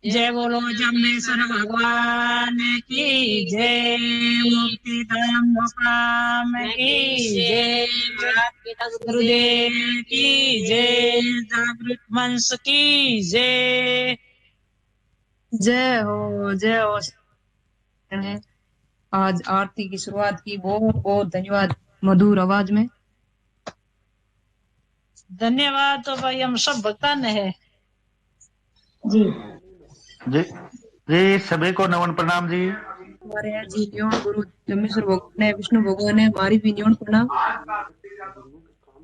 जय बोलो जमनेश्वर भगवान की जय। मुक्तिधाम मुकाम की जय। गुरुदेव की जय। जागृत वंश की जय। जय हो। आज आरती की शुरुआत की, बहुत बहुत धन्यवाद मधुर आवाज में। धन्यवाद तो भाई हम सब भक्ता ने है जी। जी जी, सभी को नमन प्रणाम जी। हमारे यहाँ जी न्योन गुरु जम्मेश्वर भगवान है, विष्णु भगवान है, हमारी भी न्योन प्रणाम।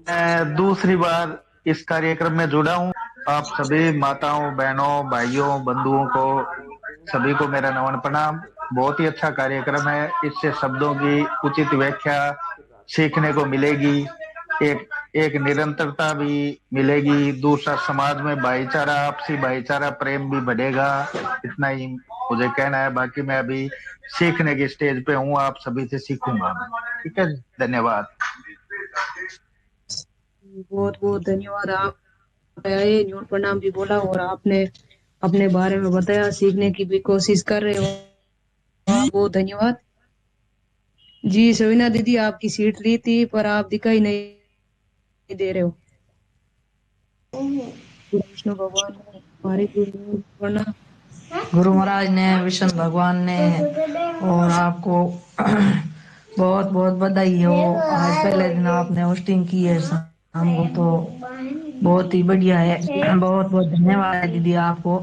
मैं दूसरी बार इस कार्यक्रम में जुड़ा हूँ। आप सभी माताओं, बहनों, भाइयों, बंधुओं को सभी को मेरा नमन प्रणाम। बहुत ही अच्छा कार्यक्रम है। इससे शब्दों की उचित व्याख्या सीखने को मिलेगी। एक एक निरंतरता भी मिलेगी। दूसरा, समाज में भाईचारा, आपसी भाईचारा, प्रेम भी बढ़ेगा। इतना ही मुझे कहना है। बाकी मैं अभी सीखने की स्टेज पे हूँ। आप सभी से सीखूंगा मैं। ठीक है, धन्यवाद। बहुत बहुत धन्यवाद। आप आए, न्योन प्रणाम भी बोला और आपने अपने बारे में बताया, सीखने की भी कोशिश कर रहे हो। बहुत बहुत धन्यवाद जी। सविना दीदी आपकी सीट ली थी पर आप दिखाई नहीं दे रहे हो। विष्णु भगवान ने हमारे गुरु प्रणाम। गुरु महाराज ने, विष्णु भगवान ने और आपको बहुत बहुत बधाई हो। आज पहले दिन आपने होस्टिंग की है शाम को, तो बहुत ही बढ़िया है। बहुत बहुत धन्यवाद है दीदी आपको।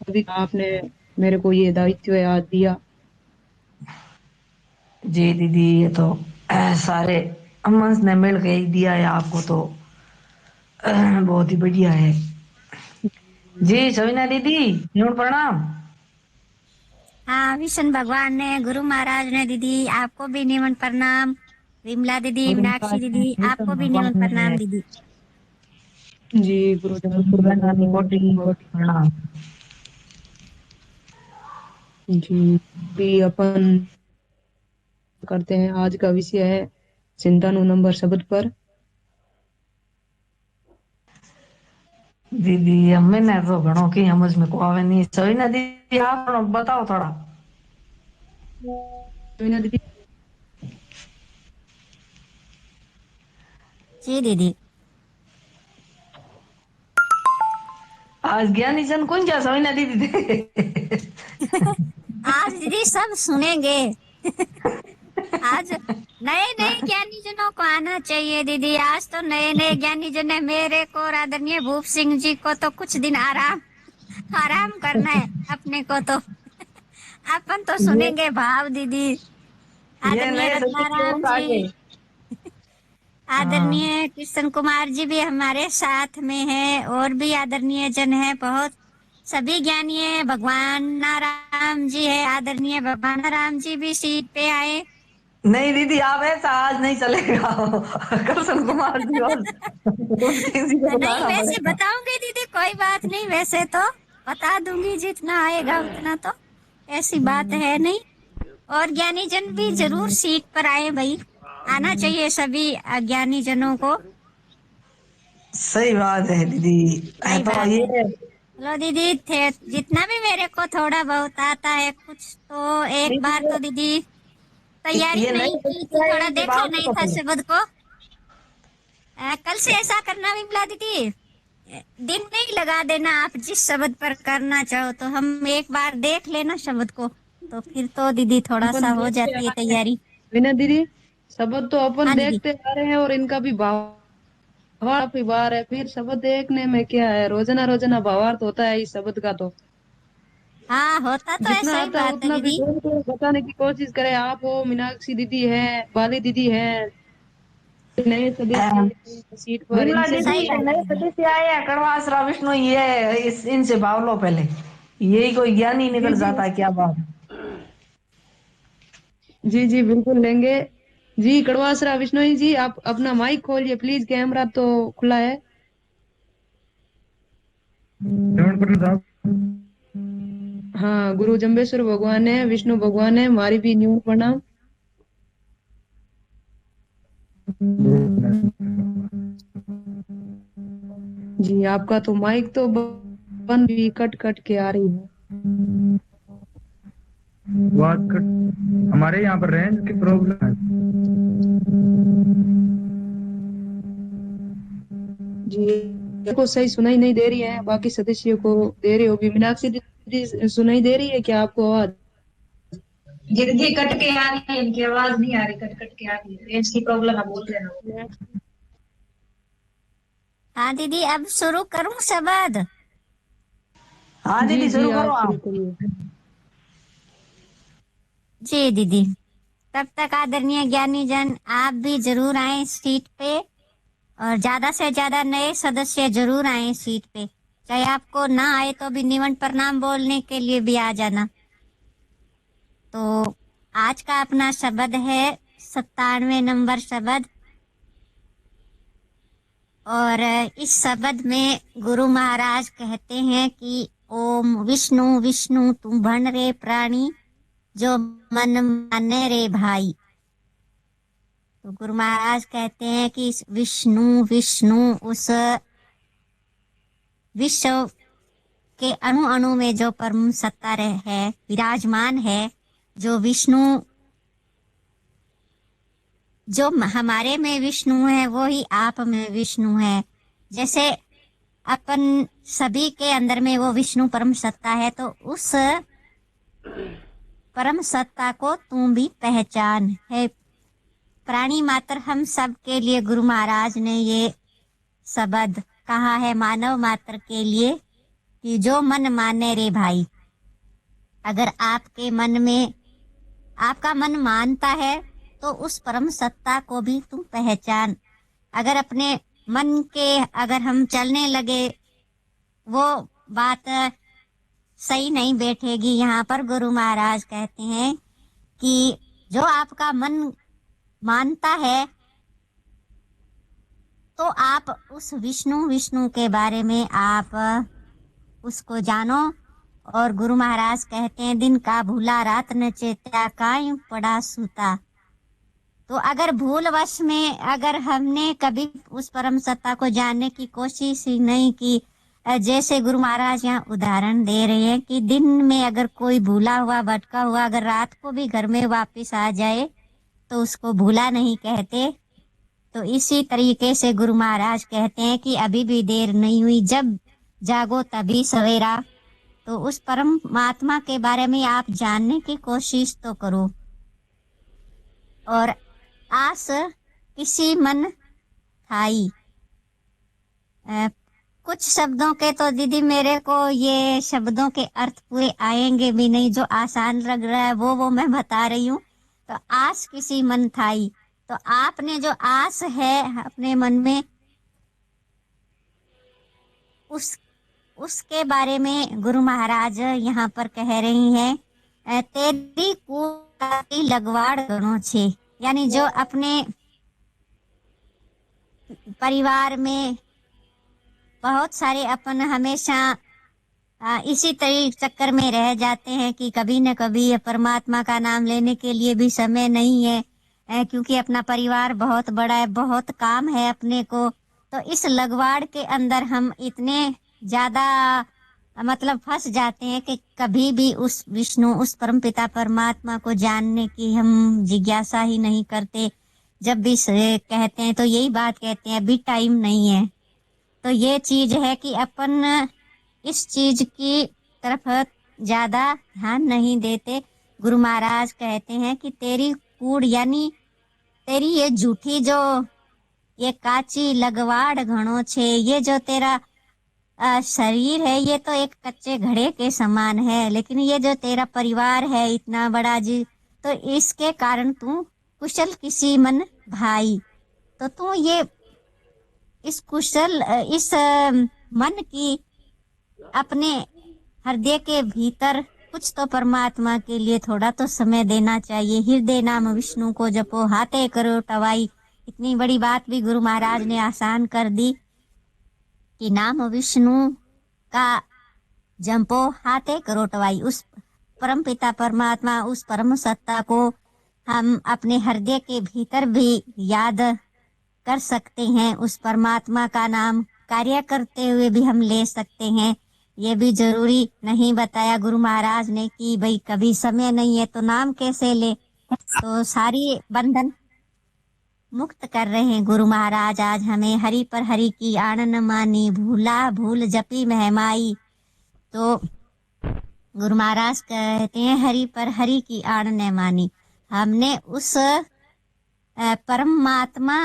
अभी आपने मेरे को ये दायित्व याद दिया। जी दीदी, ये तो सारे अमन ने मिल के ही दिया है आपको, तो बहुत ही बढ़िया है। जी सविना दीदी, न्यून प्रणाम। हाँ, विष्णु भगवान ने, गुरु महाराज ने, दीदी आपको भी निमन प्रणाम। विमला दीदी, गुरु मीनाक्षी महाराज ने, दीदी विष्णु आपको भी भगवान निमन प्रणाम ने, दीदी। जी गुरु गुरु कोटि कोटि प्रणाम। जी। भी अपन करते हैं। आज का विषय है चिंतानु नंबर शब्द पर। दीदी हमें ना तो घणो की समझ में को आवे नहीं। सविना दीदी आप बताओ थोड़ा। सविना दीदी जी दीदी। आज ज्ञानी जन कौन जा सविना दीदी थे। आज दीदी सब सुनेंगे। आज नए नए ज्ञानी जनों को आना चाहिए दीदी। आज तो नए नए ज्ञानी जन है। मेरे को और आदरणीय भूप सिंह जी को तो कुछ दिन आराम आराम करना है अपने को तो। अपन तो ये सुनेंगे भाव दीदी। ये आदरणीय नए सदस्य रत्नाराम उठा जी, के। हाँ आदरणीय कृष्ण कुमार जी भी हमारे साथ में है, और भी आदरणीय जन है बहुत। सभी ज्ञानी है। भगवान नारायण जी है, आदरणीय भगवान नारायण जी भी सीट पे आए। नहीं दीदी, आप ऐसा आज नहीं चलेगा। कृष्ण कुमार जी और भूप सिंह जी को नहीं बुलाना वैसे पड़ेगा। बताऊंगी दीदी, कोई बात नहीं। वैसे तो बता दूंगी, जितना आएगा उतना तो ऐसी बात है नहीं। और ज्ञानी जन भी जरूर सीट पर आए भाई। आना चाहिए सभी अज्ञानी जनों को। सही बात है दीदी। सही तो बात है। ये चलो दीदी, थे जितना भी मेरे को थोड़ा बहुत आता है कुछ, तो एक बार दीदी, तो दीदी तैयारी ये नहीं नए की सदस्य थी, आए थोड़ा इनके देखा बाल नहीं को था पहले। शब्द को। कल से ऐसा करना विमला दीदी, दिन नहीं लगा देना। आप जिस शब्द पर करना चाहो तो हम एक बार देख लेना शब्द को, तो फिर तो दीदी थोड़ा सा अपन हो देखते आ जाती है रहे हैं। तैयारी। सविना दीदी शब्द तो अपन हाँ दीदी। देखते आ रहे हैं और इनका भी भावार्थ भी बाहर है। फिर शब्द देखने में क्या है, रोजाना रोजाना भावार्थ होता है इस शब्द का। तो हाँ, होता तो जितना ऐसा ही आता है बात है उतना भी दीदी। जोड़ के बताने की कोशिश करें। आप हो, मीनाक्षी दीदी है, बाली दीदी है, नए सदस्य सीट पर, विमला इनसे दीदी, सही ये बात नए है दीदी। सदस्य आए हैं कड़वास राव विष्णु, ये इनसे भाव लो पहले। यही कोई ज्ञानी जी निकल जी जाता है, क्या बात। जी जी बिल्कुल लेंगे। जी कड़वासरा विश्नोई जी, आप अपना माइक खोलिए प्लीज, कैमरा तो खुला है। हाँ, गुरु जम्बेश्वर भगवान है, विष्णु भगवान है, हमारी भी न्यू प्रणाम। जी आपका तो माइक तो बन भी कट कट के आ रही है। आवाज कट, हमारे यहाँ पर रेंज की प्रॉब्लम है। जी, को सही सुनाई नहीं दे रही है, बाकी सदस्यों को दे रही होगी। मीनाक्षी दीदी सुनाई दे रही है क्या आपको आवाज? जी कट के आ रही है, इनकी आवाज नहीं आ रही, कट कट के आ रही है, रेंज की प्रॉब्लम है, बोल रहे हैं। हाँ दीदी, अब शुरू करूं शब्द? हाँ जी दीदी जी शुरू करो आप शुरू आप। करिए। जी दीदी, तब तक आदरणीय ज्ञानी जन आप भी जरूर आए सीट पे, और ज्यादा से ज्यादा नए सदस्य जरूर आए सीट पे। चाहे आपको ना आए तो भी निमंत्रण प्रणाम बोलने के लिए भी आ जाना। तो आज का अपना शब्द है 97 नंबर शब्द, और इस शब्द में गुरु महाराज कहते हैं कि ओम विष्णु विष्णु तू भण रे प्राणी, जो मन माने रे भाई। तो गुरु महाराज कहते हैं कि इस विष्णु विष्णु उस विश्व के अणु अणु में जो परम सत्ता है, विराजमान है, जो विष्णु, जो हमारे में विष्णु है वो ही आप में विष्णु है। जैसे अपन सभी के अंदर में वो विष्णु परम सत्ता है, तो उस परम सत्ता को तू भी पहचान है। प्राणी मात्र हम सब के लिए गुरु महाराज ने ये शब्द कहा है, मानव मात्र के लिए, कि जो मन माने रे भाई। अगर आपके मन में, आपका मन मानता है तो उस परम सत्ता को भी तुम पहचान। अगर अपने मन के अगर हम चलने लगे, वो बात सही नहीं बैठेगी। यहाँ पर गुरु महाराज कहते हैं कि जो आपका मन मानता है तो आप उस विष्णु विष्णु के बारे में आप उसको जानो। और गुरु महाराज कहते हैं दिन का भूला रात न चेत्या, कायम पड़ा सूता। तो अगर भूलवश में अगर हमने कभी उस परम सत्ता को जानने की कोशिश ही नहीं की, जैसे गुरु महाराज यहाँ उदाहरण दे रहे हैं कि दिन में अगर कोई भूला हुआ भटका हुआ अगर रात को भी घर में वापस आ जाए तो उसको भूला नहीं कहते। तो इसी तरीके से गुरु महाराज कहते हैं कि अभी भी देर नहीं हुई, जब जागो तभी सवेरा। तो उस परमात्मा के बारे में आप जानने की कोशिश तो करो। और आस किसी मन थाई, कुछ शब्दों के तो दीदी मेरे को ये शब्दों के अर्थ पूरे आएंगे भी नहीं, जो आसान लग रहा है वो मैं बता रही हूँ। तो आस किसी मन थाई, तो आपने जो आस है अपने मन में, उसके बारे में गुरु महाराज यहाँ पर कह रही हैं, तेरी कूटी लगवाड़ गणों छे। यानी जो अपने परिवार में बहुत सारे अपन हमेशा इसी तरीके चक्कर में रह जाते हैं कि कभी न कभी परमात्मा का नाम लेने के लिए भी समय नहीं है, क्योंकि अपना परिवार बहुत बड़ा है, बहुत काम है अपने को। तो इस लगवाड़ के अंदर हम इतने ज्यादा मतलब फंस जाते हैं कि कभी भी उस विष्णु, उस परमपिता परमात्मा को जानने की हम जिज्ञासा ही नहीं करते। जब भी कहते हैं तो यही बात कहते हैं, अभी टाइम नहीं है। तो ये चीज है कि अपन इस चीज की तरफ ज्यादा ध्यान नहीं देते। गुरु महाराज कहते हैं कि तेरी कूड़, यानी तेरी ये झूठी जो ये काची लगवाड़ घणो छे, ये जो तेरा शरीर है ये तो एक कच्चे घड़े के समान है, लेकिन ये जो तेरा परिवार है इतना बड़ा जी, तो इसके कारण तू कुशल किसी मन भाई। तो तू ये इस कुशल इस मन की अपने हृदय के भीतर कुछ तो परमात्मा के लिए थोड़ा तो समय देना चाहिए। हृदय नाम विष्णु को जपो, हाथे करो टवाई। इतनी बड़ी बात भी गुरु महाराज ने आसान कर दी कि नाम विष्णु का जपो, हाथे करो टवाई। उस परम पिता परमात्मा, उस परम सत्ता को हम अपने हृदय के भीतर भी याद कर सकते हैं। उस परमात्मा का नाम कार्य करते हुए भी हम ले सकते हैं। ये भी जरूरी नहीं बताया गुरु महाराज ने कि भाई कभी समय नहीं है तो नाम कैसे ले। तो सारी बंधन मुक्त कर रहे हैं गुरु महाराज आज हमें। हरि पर हरि की आनन मानी, भूला भूल जपी महमाई। तो गुरु महाराज कहते हैं हरि पर हरि की आन न मानी। हमने उस परमात्मा,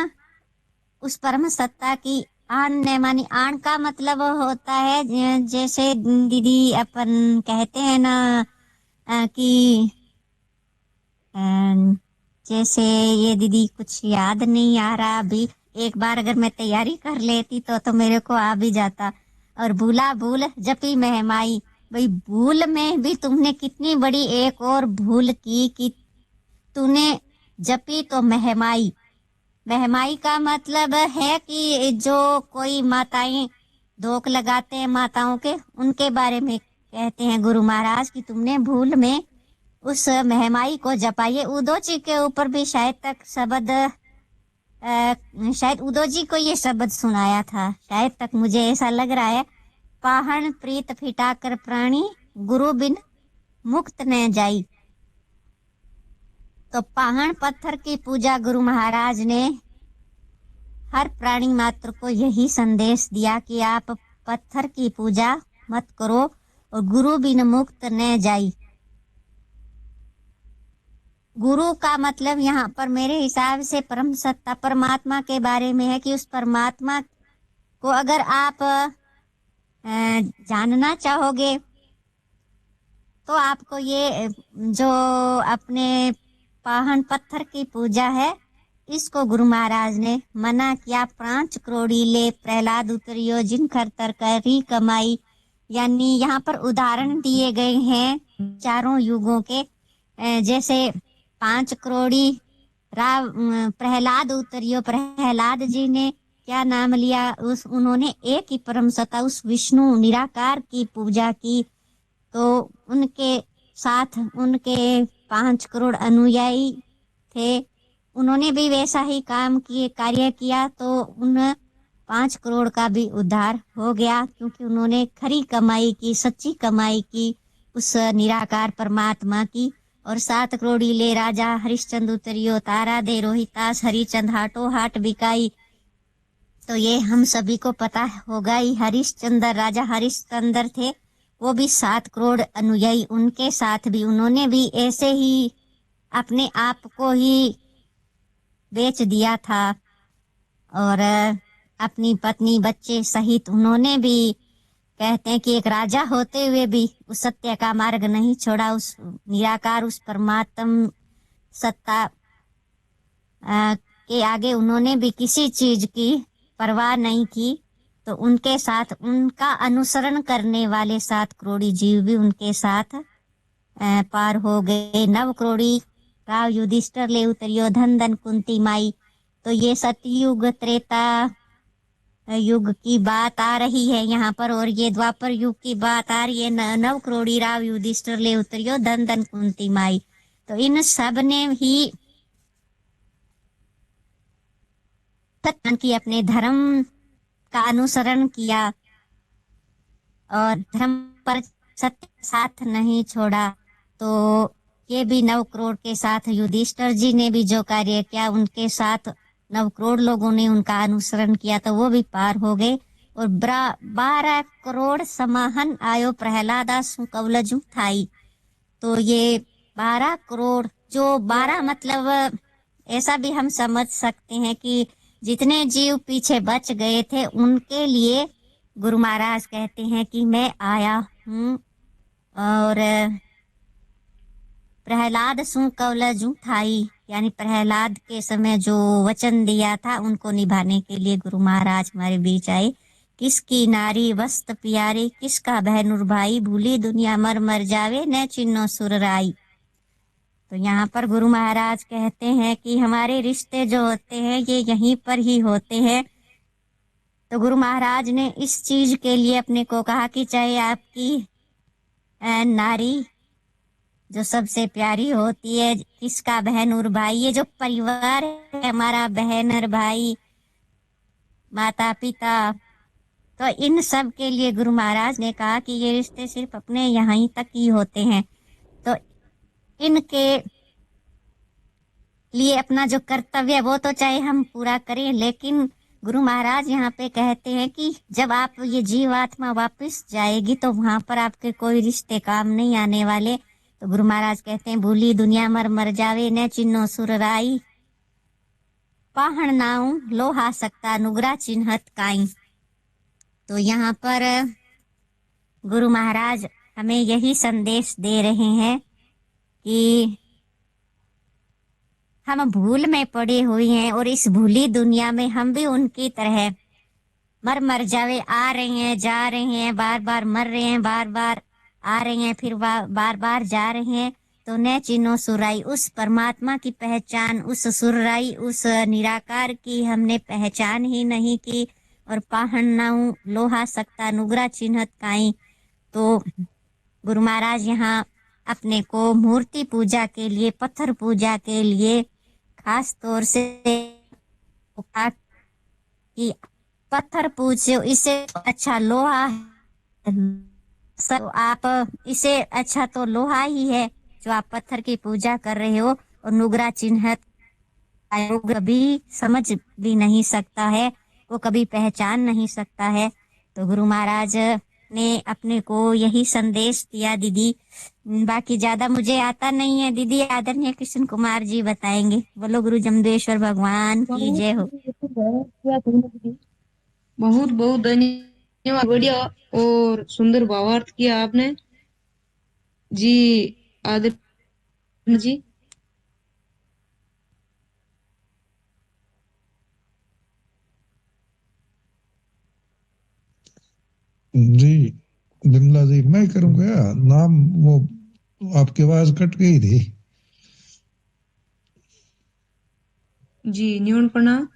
उस परम सत्ता की आन न मानी। आन का मतलब होता है जैसे दीदी अपन कहते हैं ना कि अ, जैसे ये दीदी कुछ याद नहीं आ रहा अभी। एक बार अगर मैं तैयारी कर लेती तो मेरे को आ भी जाता। और भूला भूल जपी महमाई। भाई भूल में भी तुमने कितनी बड़ी एक और भूल की कि तूने जपी तो महमाई। महमाई का मतलब है कि जो कोई माताएं धोख लगाते हैं माताओं के, उनके बारे में कहते हैं गुरु महाराज कि तुमने भूल में उस महमाई को जपा। ये उदो जी के ऊपर भी शायद तक शब्द शायद उदो जी को ये शब्द सुनाया था शायद तक, मुझे ऐसा लग रहा है। पाहन प्रीत फिटाकर प्राणी, गुरु बिन मुक्त न जाई। तो पाहन पत्थर की पूजा गुरु महाराज ने हर प्राणी मात्र को यही संदेश दिया कि आप पत्थर की पूजा मत करो और गुरु बिन मुक्त न जाई। गुरु का मतलब यहाँ पर मेरे हिसाब से परम सत्ता परमात्मा के बारे में है कि उस परमात्मा को अगर आप जानना चाहोगे तो आपको ये जो अपने पाहन पत्थर की पूजा है इसको गुरु महाराज ने मना किया। 5 करोड़ी ले प्रहलाद उतरियो जिन खरतर करी कमाई। यानी यहाँ पर उदाहरण दिए गए हैं चारों युगों के। जैसे 5 करोड़ी राव प्रहलाद उतरियो, प्रहलाद जी ने क्या नाम लिया, उस उन्होंने एक ही परम सत्ता उस विष्णु निराकार की पूजा की। तो उनके साथ उनके 5 करोड़ अनुयायी थे, उन्होंने भी वैसा ही काम किए कार्य किया। तो उन 5 करोड़ का भी उद्धार हो गया क्योंकि उन्होंने खरी कमाई की, सच्ची कमाई की उस निराकार परमात्मा की। और 7 करोड़ी ले राजा हरिश्चंद्र उतरियो, तारा दे रोहितास हरिचंद हाटो हाट बिकाई। तो ये हम सभी को पता होगा ही। हरिश्चंद्र राजा हरिश्चंद्र थे, वो भी 7 करोड़ अनुयायी उनके साथ भी उन्होंने भी ऐसे ही अपने आप को ही बेच दिया था। और अपनी पत्नी बच्चे सहित उन्होंने भी, कहते हैं कि एक राजा होते हुए भी उस सत्य का मार्ग नहीं छोड़ा। उस निराकार उस परमात्म सत्ता के आगे उन्होंने भी किसी चीज की परवाह नहीं की। तो उनके साथ उनका अनुसरण करने वाले 7 करोड़ी जीव भी उनके साथ पार हो गए। 9 करोड़ी राव युधिष्ठिर ले उतरियो धन धन कुंती माई। तो ये सतयुग त्रेता युग की बात आ रही है यहाँ पर, और ये द्वापर युग की बात आ रही है। 9 करोड़ी राव युधिष्ठिर ले उतरियो धन धन कुंती माई। तो इन सब ने ही की अपने धर्म का अनुसरण किया और धर्म पर सत्य साथ नहीं छोड़ा। तो ये भी 9 करोड़ के साथ युधिष्ठिर जी ने भी जो कार्य किया उनके साथ 9 करोड़ लोगों ने उनका अनुसरण किया, तो वो भी पार हो गए। और 12 करोड़ समाहन आयो प्रहलादास कवलजु थाई। तो ये 12 करोड़, जो 12 मतलब ऐसा भी हम समझ सकते हैं कि जितने जीव पीछे बच गए थे उनके लिए गुरु महाराज कहते हैं कि मैं आया हूँ। और प्रहलाद सु कवलजु थाई, यानी प्रहलाद के समय जो वचन दिया था उनको निभाने के लिए गुरु महाराज हमारे बीच आए। किसकी नारी वस्त प्यारी, किसका बहनुर भाई, भूली दुनिया मर मर जावे न चिन्नो सुर राई। तो यहाँ पर गुरु महाराज कहते हैं कि हमारे रिश्ते जो होते हैं ये यहीं पर ही होते हैं। तो गुरु महाराज ने इस चीज के लिए अपने को कहा कि चाहे आपकी नारी जो सबसे प्यारी होती है, किसका बहन और भाई, ये जो परिवार है हमारा, बहन और भाई, माता पिता, तो इन सब के लिए गुरु महाराज ने कहा कि ये रिश्ते सिर्फ अपने यहाँ ही तक ही होते हैं। तो इनके लिए अपना जो कर्तव्य है वो तो चाहे हम पूरा करें, लेकिन गुरु महाराज यहाँ पे कहते हैं कि जब आप ये जीवात्मा वापस जाएगी तो वहां पर आपके कोई रिश्ते काम नहीं आने वाले। तो गुरु महाराज कहते हैं, भूली दुनिया मर मर जावे न चिन्हो सुरराई, पाहण नाऊ लोहा सकता नुगरा चिन्हत काई। तो यहाँ पर गुरु महाराज हमें यही संदेश दे रहे हैं कि हम भूल में पड़े हुए हैं और इस भूली दुनिया में हम भी उनकी तरह मर मर जावे, आ रहे हैं जा रहे हैं, बार बार मर रहे हैं, बार बार आ रहे हैं, फिर बार बार जा रहे हैं। तो न चिन्हो सुराई, उस परमात्मा की पहचान, उस सुराई, उस निराकार की हमने पहचान ही नहीं की। और पाहन नाऊ लोहा सकता नुगरा चिन्हत काई। तो गुरु महाराज यहाँ अपने को मूर्ति पूजा के लिए, पत्थर पूजा के लिए खास तौर से कि पत्थर पूजो, इससे अच्छा लोहा है। सब आप इसे अच्छा तो लोहा ही है जो आप पत्थर की पूजा कर रहे हो। और नुगरा चिन्हत कभी समझ भी नहीं सकता है, वो कभी पहचान नहीं सकता है। तो गुरु महाराज ने अपने को यही संदेश दिया दीदी। बाकी ज्यादा मुझे आता नहीं है दीदी, आदरणीय कृष्ण कुमार जी बताएंगे। बोलो गुरु जमदेश्वर भगवान की जय हो। बहुत बहुत धन्यवाद, बढ़िया और सुंदर भावार्थ किया आपने जी। आदरणीय जी जी बिमला जी, मैं करूंगा नाम, वो आपकी आवाज कट गई थी। जी न्यून प्रणाम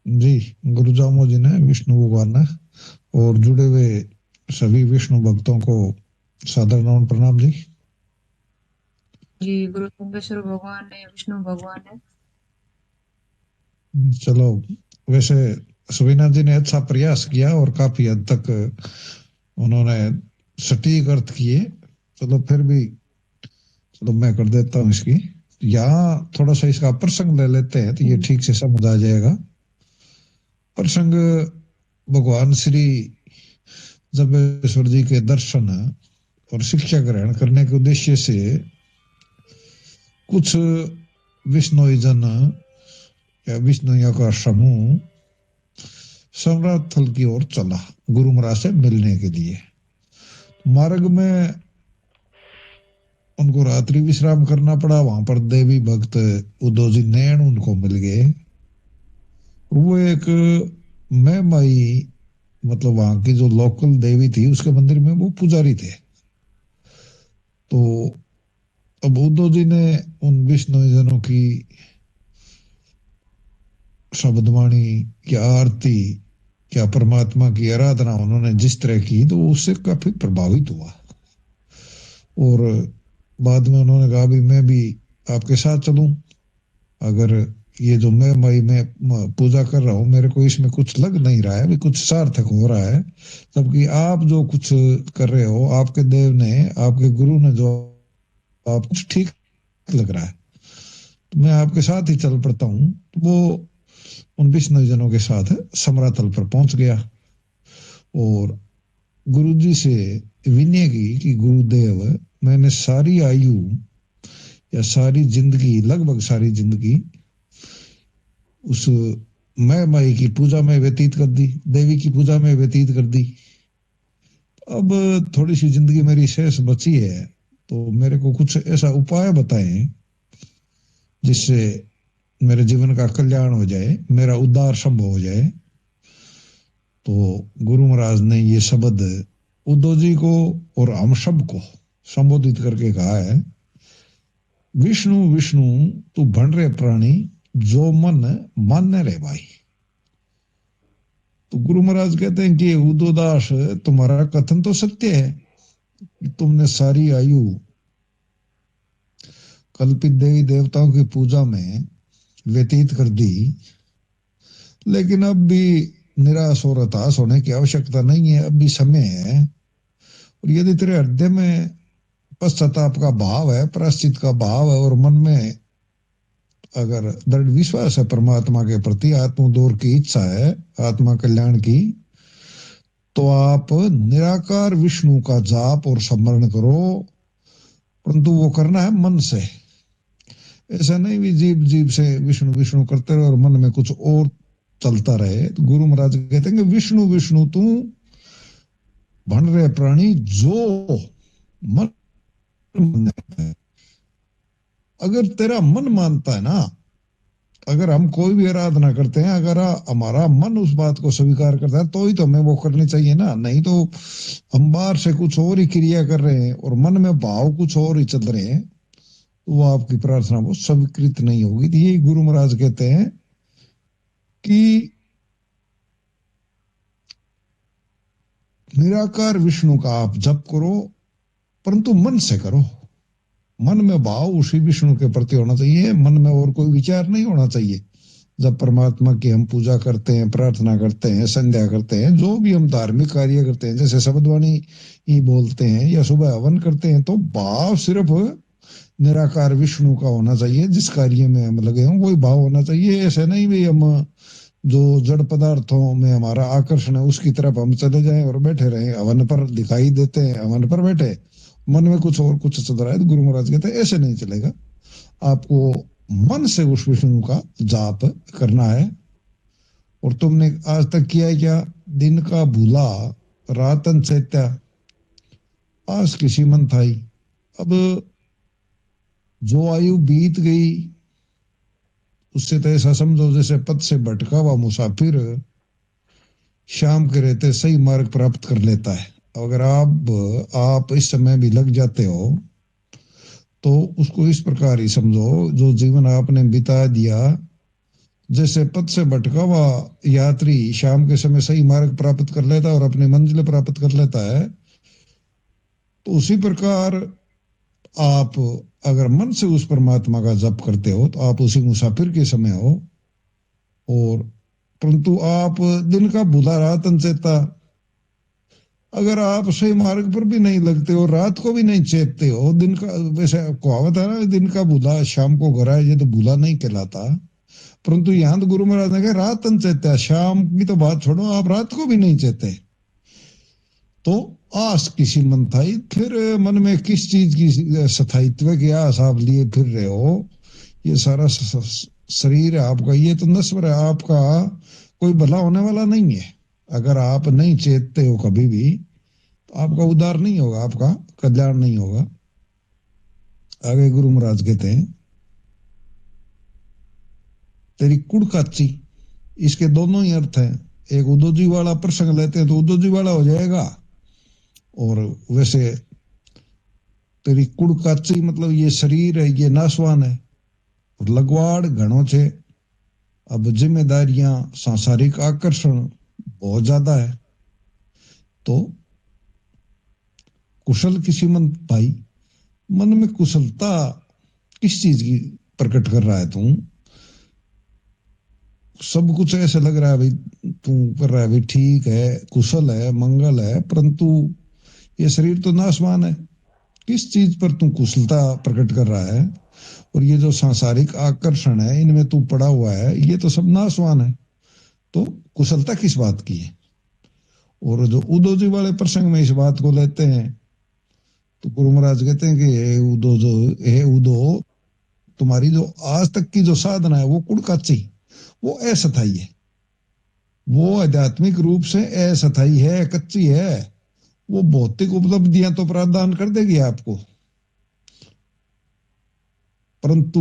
जी गुरु जामो जी ने, विष्णु भगवान ने और जुड़े हुए सभी विष्णु भक्तों को सादर नमन प्रणाम जी। जी गुरु सोमेश्वर भगवान ने, विष्णु भगवान ने। चलो, वैसे सुविना जी ने अच्छा प्रयास किया और काफी हद तक उन्होंने सटीक अर्थ किए। चलो फिर भी, चलो मैं कर देता हूँ इसकी, यहाँ थोड़ा सा इसका प्रसंग ले लेते हैं तो ये ठीक से समझ आ जाएगा। प्रसंग भगवान श्री जम्बेश्वर जी के दर्शन और शिक्षा ग्रहण करने के उद्देश्य से कुछ विष्णुई जन या विष्णुइयों का समूह सम्राट थल की ओर चला गुरु महाराज से मिलने के लिए। मार्ग में उनको रात्रि विश्राम करना पड़ा। वहां पर देवी भक्त उद्धव जी नैण उनको मिल गए। वो एक मैमाई, मतलब वहां की जो लोकल देवी थी, उसके मंदिर में वो पुजारी थे। तो अब उद्धव जी ने उन विष्णु जनों की शब्दवाणी या आरती या परमात्मा की आराधना उन्होंने जिस तरह की, तो उससे काफी प्रभावित हुआ। और बाद में उन्होंने कहा भी मैं भी आपके साथ चलूं, अगर ये जो मैं मई में पूजा कर रहा हूं, मेरे को इसमें कुछ लग नहीं रहा है, भी कुछ सार्थक हो रहा है, जबकि आप जो कुछ कर रहे हो, आपके देव ने, आपके गुरु ने जो आप कुछ ठीक लग रहा है, तो मैं आपके साथ ही चल पड़ता हूं। वो उन विष्णु जनों के साथ समरातल पर पहुंच गया और गुरु जी से विनय की कि गुरुदेव, मैंने सारी आयु या सारी जिंदगी, लगभग सारी जिंदगी उस मैं माई की पूजा में व्यतीत कर दी, देवी की पूजा में व्यतीत कर दी। अब थोड़ी सी जिंदगी मेरी शेष बची है, तो मेरे को कुछ ऐसा उपाय बताएं जिससे मेरे जीवन का कल्याण हो जाए, मेरा उद्धार संभव हो जाए। तो गुरु महाराज ने ये शब्द उद्धव जी को और हम सब को संबोधित करके कहा है, विष्णु विष्णु तू भण रे प्राणी, जो मन मान्य रे भाई। तो गुरु महाराज कहते हैं कि उद्धवदास, तुम्हारा कथन तो सत्य है कि तुमने सारी आयु कल्पित देवी देवताओं की पूजा में व्यतीत कर दी, लेकिन अब भी निराश और हताश होने की आवश्यकता नहीं है, अभी समय है। और यदि तेरे हृदय में पश्चाताप का भाव है, प्रायश्चित का भाव है, और मन में अगर दृढ़ विश्वास है परमात्मा के प्रति, आत्मोद्धार की इच्छा है, आत्मा कल्याण की, तो आप निराकार विष्णु का जाप और स्मरण करो, परंतु वो करना है मन से। ऐसा नहीं भी जीभ जीभ से विष्णु विष्णु करते रहे और मन में कुछ और चलता रहे। तो गुरु महाराज कहते हैं कि विष्णु विष्णु तू भण रहे प्राणी, जो मन मानता है। अगर तेरा मन मानता है ना, अगर हम कोई भी आराधना करते हैं, अगर हमारा मन उस बात को स्वीकार करता है, तो ही तो हमें वो करनी चाहिए ना। नहीं तो हम बाहर से कुछ और ही क्रिया कर रहे हैं और मन में भाव कुछ और ही चल रहे हैं, तो वो आपकी प्रार्थना वो स्वीकृत नहीं होगी। तो यही गुरु महाराज कहते हैं कि निराकार विष्णु का आप जप करो, परंतु मन से करो। मन में भाव उसी विष्णु के प्रति होना चाहिए, मन में और कोई विचार नहीं होना चाहिए। जब परमात्मा की हम पूजा करते हैं, प्रार्थना करते हैं, संध्या करते हैं, जो भी हम धार्मिक कार्य करते हैं, जैसे शब्दवाणी ही बोलते हैं या सुबह हवन करते हैं, तो भाव सिर्फ निराकार विष्णु का होना चाहिए। जिस कार्य में हम लगे हों वही भाव होना चाहिए। ऐसे नहीं भी हम जो जड़ पदार्थों में हमारा आकर्षण है उसकी तरफ हम चले जाएं और बैठे रहें, हवन पर दिखाई देते हैं, हवन पर बैठे, मन में कुछ और कुछ चल रहा है। तो गुरु महाराज कहते हैं ऐसे नहीं चलेगा, आपको मन से उस विष्णु का जाप करना है। और तुमने आज तक किया है क्या? दिन का भूला रातन चैत्या, आज किसी मन थाई। अब जो आयु बीत गई उससे तो ऐसा समझो जैसे पथ से भटका हुआ मुसाफिर शाम के रहते सही मार्ग प्राप्त कर लेता है। अगर आप इस समय भी लग जाते हो तो उसको इस प्रकार ही समझो, जो जीवन आपने बिता दिया जैसे पथ से भटका हुआ यात्री शाम के समय सही मार्ग प्राप्त कर लेता है और अपनी मंजिल प्राप्त कर लेता है, तो उसी प्रकार आप अगर मन से उस परमात्मा का जप करते हो तो आप उसी मुसाफिर के समय हो। और परंतु आप दिन का भूला रात अनचेता, अगर आप सही मार्ग पर भी नहीं लगते हो, रात को भी नहीं चेतते हो, दिन का वैसे कहावत है ना, दिन का भूला शाम को घर आए, ये तो भूला नहीं कहलाता। परंतु यहाँ तो गुरु महाराज ने कहा रात अनचेता, शाम की तो बात छोड़ो, आप रात को भी नहीं चेते। तो आस किसी मन थाई, फिर मन में किस चीज की स्थायित्व की आस आप लिए फिर रहे हो? ये सारा शरीर है आपका, ये तो नश्वर है, आपका कोई भला होने वाला नहीं है। अगर आप नहीं चेतते हो कभी भी तो आपका उद्धार नहीं होगा, आपका कल्याण नहीं होगा। आगे गुरु महाराज कहते हैं तेरी कुड़ काची, इसके दोनों ही अर्थ हैं। एक उदोजी वाला प्रसंग लेते हैं तो उदोजी वाला हो जाएगा, और वैसे तेरी कुड़ काची मतलब ये शरीर है, ये नाशवान है और लगवाड़ घणो छे। अब जिम्मेदारियां, सांसारिक आकर्षण बहुत ज्यादा है। तो कुशल किसी मन भाई, मन में कुशलता किस चीज की प्रकट कर रहा है तू? सब कुछ ऐसे लग रहा है भाई तू कर रहा है भाई, ठीक है, कुशल है, मंगल है, परंतु ये शरीर तो नाशवान है। किस चीज पर तू कुशलता प्रकट कर रहा है? और ये जो सांसारिक आकर्षण है इनमें तू पड़ा हुआ है, ये तो सब नाशवान है। तो कुशलता किस बात की है? और जो उदोजी वाले प्रसंग में इस बात को लेते हैं तो गुरु महाराज कहते हैं कि हे उदो, तुम्हारी जो आज तक की जो साधना है वो कुड़काची, वो अस्थायी है, वो आध्यात्मिक रूप से अस्थायी है, कच्ची है। वो भौतिक उपलब्धियां तो प्रदान कर देगी आपको, परंतु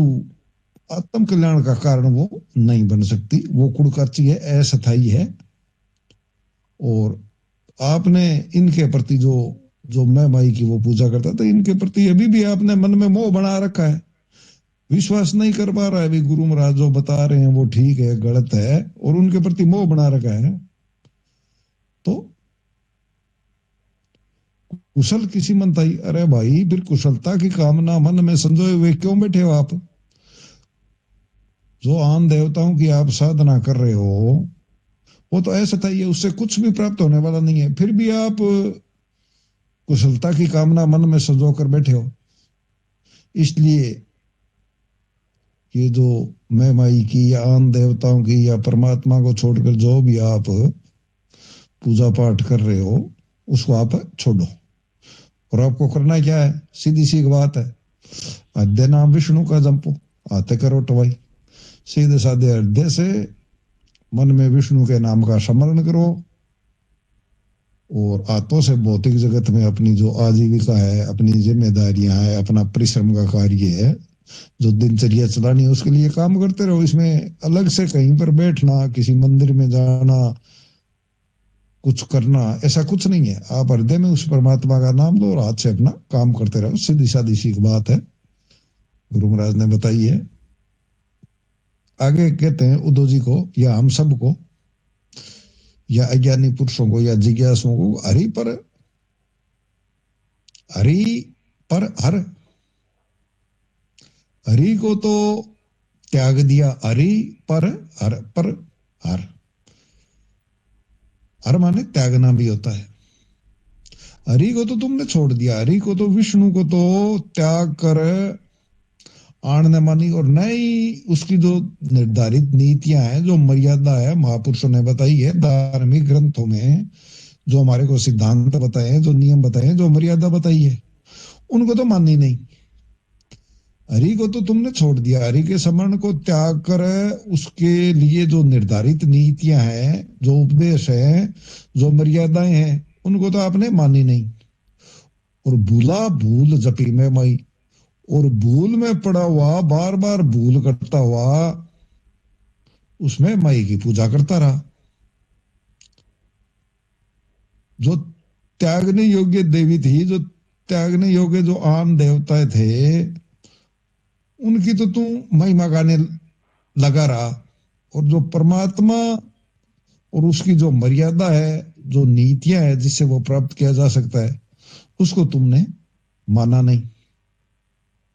आत्म कल्याण का कारण वो नहीं बन सकती। वो कुड़काची है, अस्थायी है। और आपने इनके प्रति जो मैं माई की वो पूजा करता था, इनके प्रति अभी भी आपने मन में मोह बना रखा है, विश्वास नहीं कर पा रहा है। अभी गुरु महाराज जो बता रहे हैं वो ठीक है, गलत है, और उनके प्रति मोह बना रखा है। तो कुशल किसी मन थाई, अरे भाई फिर कुशलता की कामना मन में संजोए हुए क्यों बैठे हो आप? जो आन देवताओं की आप साधना कर रहे हो वो तो ऐसा था, ये उससे कुछ भी प्राप्त होने वाला नहीं है, फिर भी आप कुशलता की कामना मन में सजो कर बैठे हो। इसलिए ये जो मैं माई की या आन देवताओं की या परमात्मा को छोड़कर जो भी आप पूजा पाठ कर रहे हो उसको आप छोड़ो। और आपको करना क्या है, सीधी सी बात है, हृदय नाम विष्णु का जपो, आते करो टवाई, सीधे साधे हृदय से मन में विष्णु के नाम का स्मरण करो। और आत्मा से भौतिक जगत में अपनी जो आजीविका है, अपनी जिम्मेदारियां है, अपना परिश्रम का कार्य है, जो दिनचर्या चलानी है, उसके लिए काम करते रहो। इसमें अलग से कहीं पर बैठना, किसी मंदिर में जाना, कुछ करना, ऐसा कुछ नहीं है। आप हृदय में उस परमात्मा का नाम लो और हाथ से अपना काम करते रहो। सीधी सादी सी बात है, गुरु महाराज ने बताई है। आगे कहते हैं उद्धव जी को या हम सब को या अज्ञानी पुरुषों को या जिज्ञासुओं को, हरि पर हर, हरि को तो त्याग दिया, हरि पर हर, हर माने त्यागना भी होता है। हरि को तो तुमने छोड़ दिया, हरि को तो विष्णु को तो त्याग कर आणने मानी। और नई उसकी जो निर्धारित नीतियां हैं, जो मर्यादा है, महापुरुषों ने बताई है, धार्मिक ग्रंथों में जो हमारे को सिद्धांत बताए हैं, जो नियम बताए हैं, जो मर्यादा बताई है, उनको तो माननी नहीं। हरि को तो तुमने छोड़ दिया, हरि के स्मरण को त्याग कर उसके लिए जो निर्धारित नीतियां हैं, जो उपदेश है, जो मर्यादाएं हैं, उनको तो आपने मानी नहीं। और भूला भूल जपी में मई, और भूल में पड़ा हुआ, बार बार भूल करता हुआ उसमें मई की पूजा करता रहा। जो त्यागने योग्य देवी थी, जो त्यागने योग्य जो आन देवता थे, उनकी तो तू महिमा गाने लगा रहा। और जो परमात्मा और उसकी जो मर्यादा है, जो नीतियां है जिससे वो प्राप्त किया जा सकता है, उसको तुमने माना नहीं।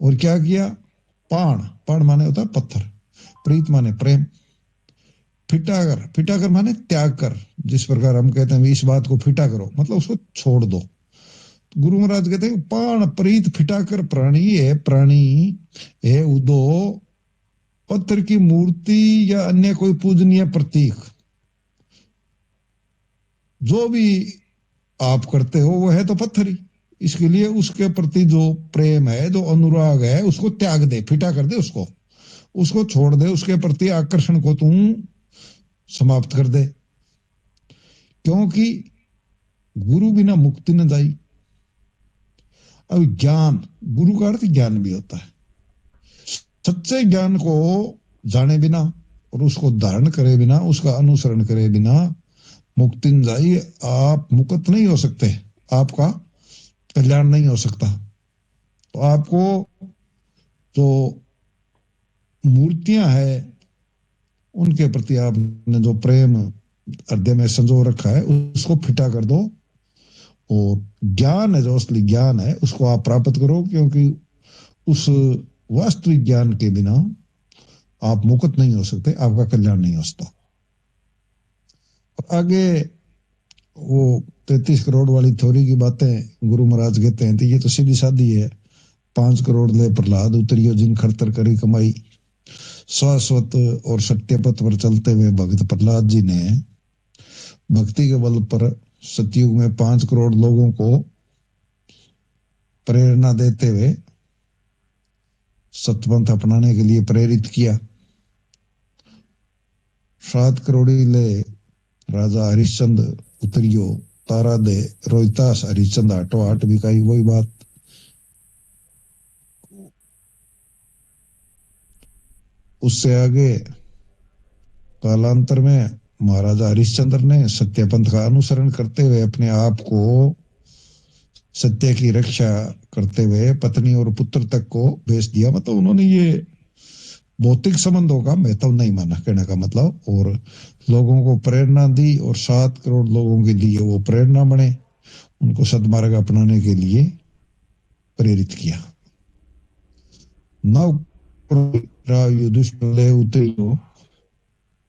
और क्या किया, पाण माने होता है पत्थर, प्रीत माने प्रेम, फिटाकर माने त्याग कर। जिस प्रकार हम कहते हैं इस बात को फिटा करो, मतलब उसको छोड़ दो। गुरु महाराज कहते हैं पाण प्रीत फिटाकर प्राणी है उदो, पत्थर की मूर्ति या अन्य कोई पूजनीय प्रतीक जो भी आप करते हो वो है तो पत्थर ही। इसके लिए उसके प्रति जो प्रेम है, जो अनुराग है, उसको त्याग दे, फिटा कर दे, उसको छोड़ दे, उसके प्रति आकर्षण को तुम समाप्त कर दे। क्योंकि गुरु बिना मुक्ति न जाई। अब ज्ञान, गुरु का अर्थ ज्ञान भी होता है। सच्चे ज्ञान को जाने बिना और उसको धारण करे बिना, उसका अनुसरण करे बिना मुक्ति न जाई। आप मुक्त नहीं हो सकते, आपका कल्याण नहीं हो सकता। तो आपको जो मूर्तियां है उनके प्रति आपने जो प्रेम हृदय में संजो रखा है उसको फिटा कर दो। और ज्ञान है, जो असली ज्ञान है, उसको आप प्राप्त करो। क्योंकि उस वास्तविक ज्ञान के बिना आप मुक्त नहीं हो सकते, आपका कल्याण नहीं हो सकता। आगे वो 33 करोड़ वाली थ्योरी की बातें गुरु महाराज कहते हैं, तो ये तो सीधी सादी है। 5 करोड़ ले प्रहलाद उतरियो जिन खरतर करी कमाई। शाश्वत और सत्य पथ पर चलते हुए भक्त प्रहलाद जी ने भक्ति के बल पर सतयुग में 5 करोड़ लोगों को प्रेरणा देते हुए सतपंथ अपनाने के लिए प्रेरित किया। 7 करोड़ी ले राजा हरिश्चंद उतरियो, तारा दे रोहितास हरिश्चंद आटो आट बिकाई। वही बात। उससे आगे कालांतर में महाराजा हरिश्चंद्र ने सत्यपंथ का अनुसरण करते हुए अपने आप को सत्य की रक्षा करते हुए पत्नी और पुत्र तक को बेच दिया। मतलब उन्होंने ये भौतिक संबंधों का महत्व नहीं माना, कहने का मतलब। और लोगों को प्रेरणा दी और 7 करोड़ लोगों के लिए वो प्रेरणा बने, उनको सदमार्ग अपनाने के लिए प्रेरित किया। 9 करोड़ युधिष्ठिर ले उतरियो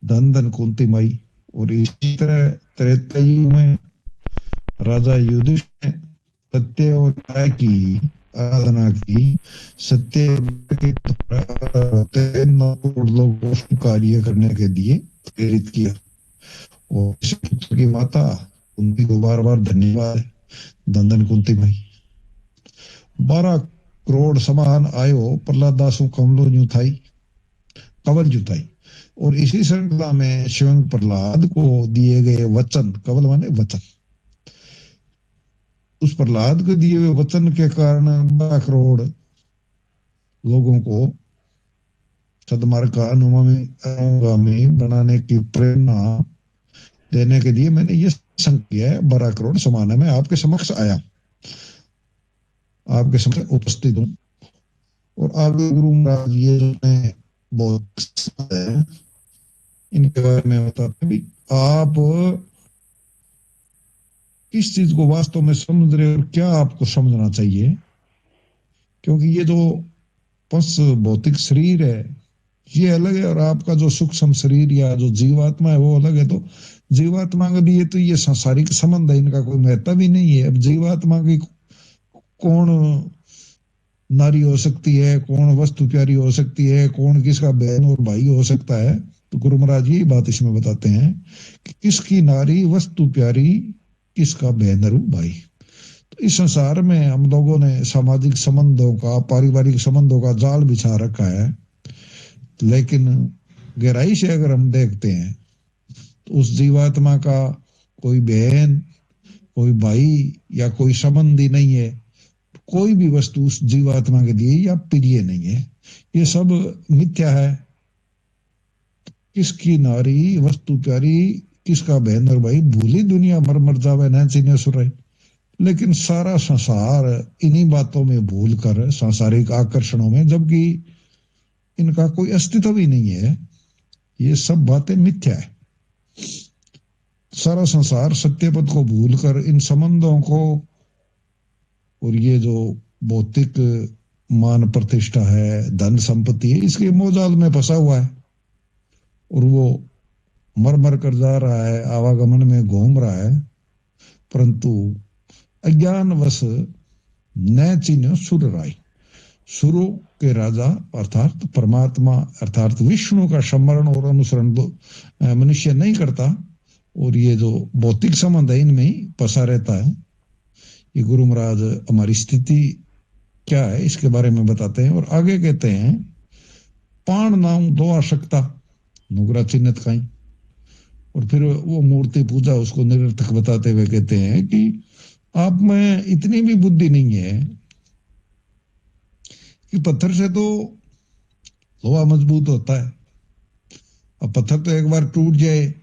धन धन कुंती माई। और इसी तरह त्रेता युग में राजा युधिष्ठिर ने सत्य और न्याय की आराधना की। सत्य के द्वारा 3 करोड़ लोगों को कार्य करने के लिए प्रेरित किया। और इस पुत्र की माता कुंती को बार बार धन्यवाद। दंदन कुंती भाई 12 करोड़ समान आयो प्रहलादासु कमलो जुथाई कवल जुताई। और इसी श्रृंखला में स्वयं प्रहलाद को दिए गए वचन, कवल माने वचन, उस प्रहलाद को दिए हुए वचन के कारण 12 करोड़ लोगों को सदमार्ग का अनुगामी बनाने की प्रेरणा देने के लिए मैंने ये संकल्प किया है। 12 करोड़ समान है। मैं आपके समक्ष आया, आपके समक्ष उपस्थित हूँ। और आगे गुरु महाराज ये जो मैं बहुत है इनके बारे में बताते हैं। आप किस चीज को वास्तव में समझ रहे हो और क्या आपको समझना चाहिए, क्योंकि ये जो पंच भौतिक शरीर है ये अलग है और आपका जो सूक्ष्म शरीर या जो जीवात्मा है वो अलग है। तो जीवात्मा के लिए तो ये सांसारिक संबंध है, इनका कोई महत्व ही नहीं है। अब जीवात्मा की कौन नारी हो सकती है, कौन वस्तु प्यारी हो सकती है, कौन किसका बहन और भाई हो सकता है, तो गुरु महाराज यही बात इसमें बताते हैं कि किसकी नारी वस्तु प्यारी, किसका बहन और भाई। तो इस संसार में हम लोगों ने सामाजिक संबंधों का, पारिवारिक संबंधों का जाल बिछा रखा है, लेकिन गहराई से अगर हम देखते हैं तो उस जीवात्मा का कोई बहन, कोई भाई या कोई संबंधी नहीं है। कोई भी वस्तु उस जीवात्मा के लिए या प्रिय नहीं है, ये सब मिथ्या है। किसकी नारी वस्तु प्यारी, किसका बहन और भाई, भूली दुनिया मर मर जावे न चिन्ह सुराई। लेकिन सारा संसार इन्हीं बातों में भूल कर सांसारिक आकर्षणों में, जबकि इनका कोई अस्तित्व ही नहीं है, ये सब बातें मिथ्या है। सारा संसार सत्य पद को भूलकर इन संबंधों को और ये जो भौतिक मान प्रतिष्ठा है, धन संपत्ति है, इसके मोहजाल में फंसा हुआ है और वो मर मर कर जा रहा है, आवागमन में घूम रहा है, परंतु अज्ञानवश न चिन्ह सुर राय। सुरों के राजा अर्थात परमात्मा अर्थात विष्णु का स्मरण और अनुसरण मनुष्य नहीं करता और ये जो भौतिक संबंध है इनमें ही फंसा रहता है। ये गुरु महाराज हमारी स्थिति क्या है इसके बारे में बताते हैं और आगे कहते हैं, पाण नाम दो आशक्ता नुगरा चिन्हत खाई। और फिर वो मूर्ति पूजा उसको निरर्थक बताते हुए कहते हैं कि आप में इतनी भी बुद्धि नहीं है कि पत्थर से तो लोहा मजबूत होता है, अब पत्थर तो एक बार टूट जाए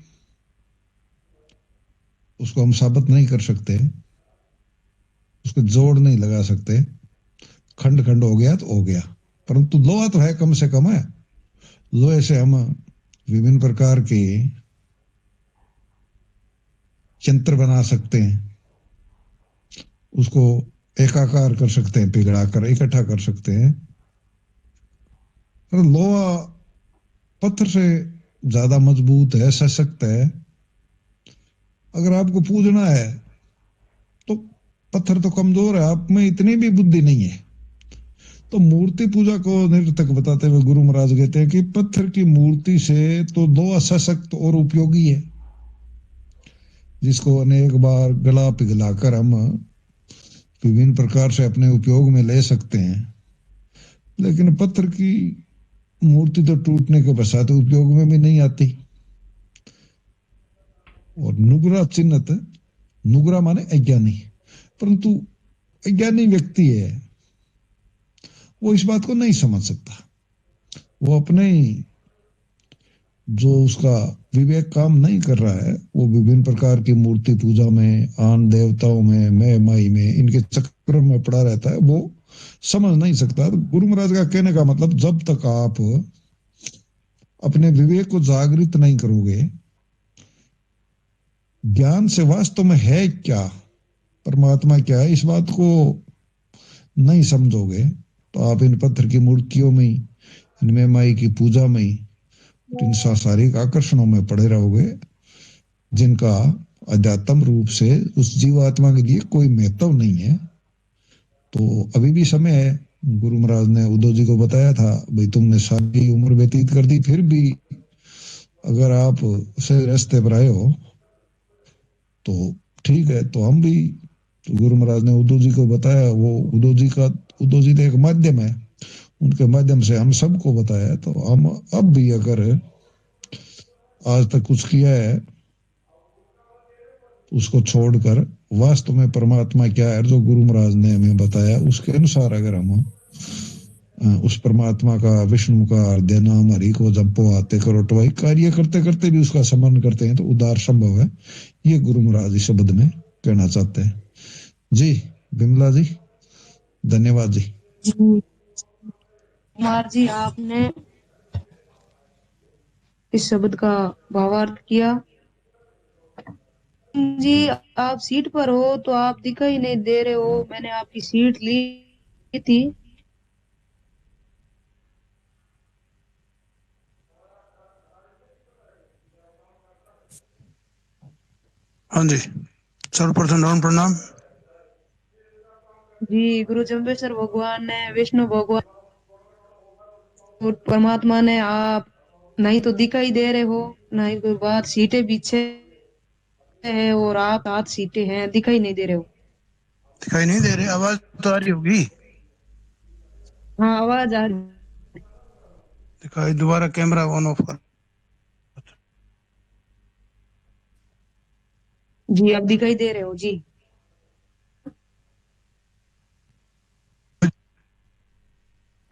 उसको हम साबित नहीं कर सकते, उसको जोड़ नहीं लगा सकते, खंड खंड हो गया तो हो गया, परंतु लोहा तो है, कम से कम है। लोहे से हम विभिन्न प्रकार के यंत्र बना सकते हैं, उसको एकाकार कर सकते हैं, पिघला कर इकट्ठा कर सकते हैं। लोहा पत्थर से ज्यादा मजबूत है, सशक्त है। अगर आपको पूजना है तो पत्थर तो कमजोर है, आप में इतनी भी बुद्धि नहीं है। तो मूर्ति पूजा को निरर्थक बताते हुए गुरु महाराज कहते हैं कि पत्थर की मूर्ति से तो लोहा सशक्त और उपयोगी है, जिसको अनेक बार गला पिघलाकर हम विभिन्न प्रकार से अपने उपयोग में ले सकते हैं। लेकिन पत्थर की मूर्ति तो टूटने के पश्चात उपयोग में भी नहीं आती। और नुगरा चिन्हत, नुगरा माने अज्ञानी, परंतु अज्ञानी व्यक्ति है वो इस बात को नहीं समझ सकता। वो अपने जो उसका विवेक काम नहीं कर रहा है, वो विभिन्न प्रकार की मूर्ति पूजा में, आन देवताओं में, मैं माई में, इनके चक्र में पड़ा रहता है, वो समझ नहीं सकता। तो गुरु महाराज का कहने का मतलब, जब तक आप अपने विवेक को जागृत नहीं करोगे, ज्ञान से वास्तव में है क्या, परमात्मा क्या है, इस बात को नहीं समझोगे, तो आप इन पत्थर की मूर्तियों में, इनमें माई की पूजा में, इन सांसारिक आकर्षणों में पड़े रहोगे जिनका अध्यात्म रूप से उस जीवात्मा के लिए कोई महत्व नहीं है। तो अभी भी समय है। गुरु महाराज ने उद्धव जी को बताया था, भाई तुमने सारी उम्र व्यतीत कर दी, फिर भी अगर आप सही रास्ते पर आए हो तो ठीक है। तो हम भी, तो गुरु महाराज ने उद्धव जी को बताया, वो उद्धव जी तो एक माध्यम है, उनके माध्यम से हम सबको बताया। तो हम अब भी अगर आज तक कुछ किया है उसको छोड़कर वास्तव में परमात्मा क्या है जो गुरु महाराज ने हमें बताया, उसके अनुसार अगर हम उस परमात्मा का, विष्णु का हृदय नाम हरि को जपो आते करो तो वही कार्य करते करते भी उसका स्मरण करते हैं तो उद्धार संभव है। ये गुरु महाराज इस शब्द में कहना चाहते हैं। जी बिमला जी, धन्यवाद जी। कुमार जी, आपने इस शब्द का भावार्थ किया। जी, आप सीट पर हो तो आप दिखाई नहीं दे रहे हो। मैंने आपकी सीट ली थी। हाँ जी, सर्वप्रथम नमन प्रणाम। जी, गुरु जम्बेश्वर भगवान ने, विष्णु भगवान और परमात्मा ने, आप नहीं तो दिखाई दे रहे हो, नहीं कोई बात, सीटें पीछे है और आप 7 सीटें हैं, दिखाई नहीं दे रहे हो। दिखाई नहीं दे रही, आवाज तो आ रही होगी। हाँ, आवाज आ रही। दिखाई, दोबारा कैमरा ऑन ऑफ कर। जी, अब दिखाई दे रहे हो जी।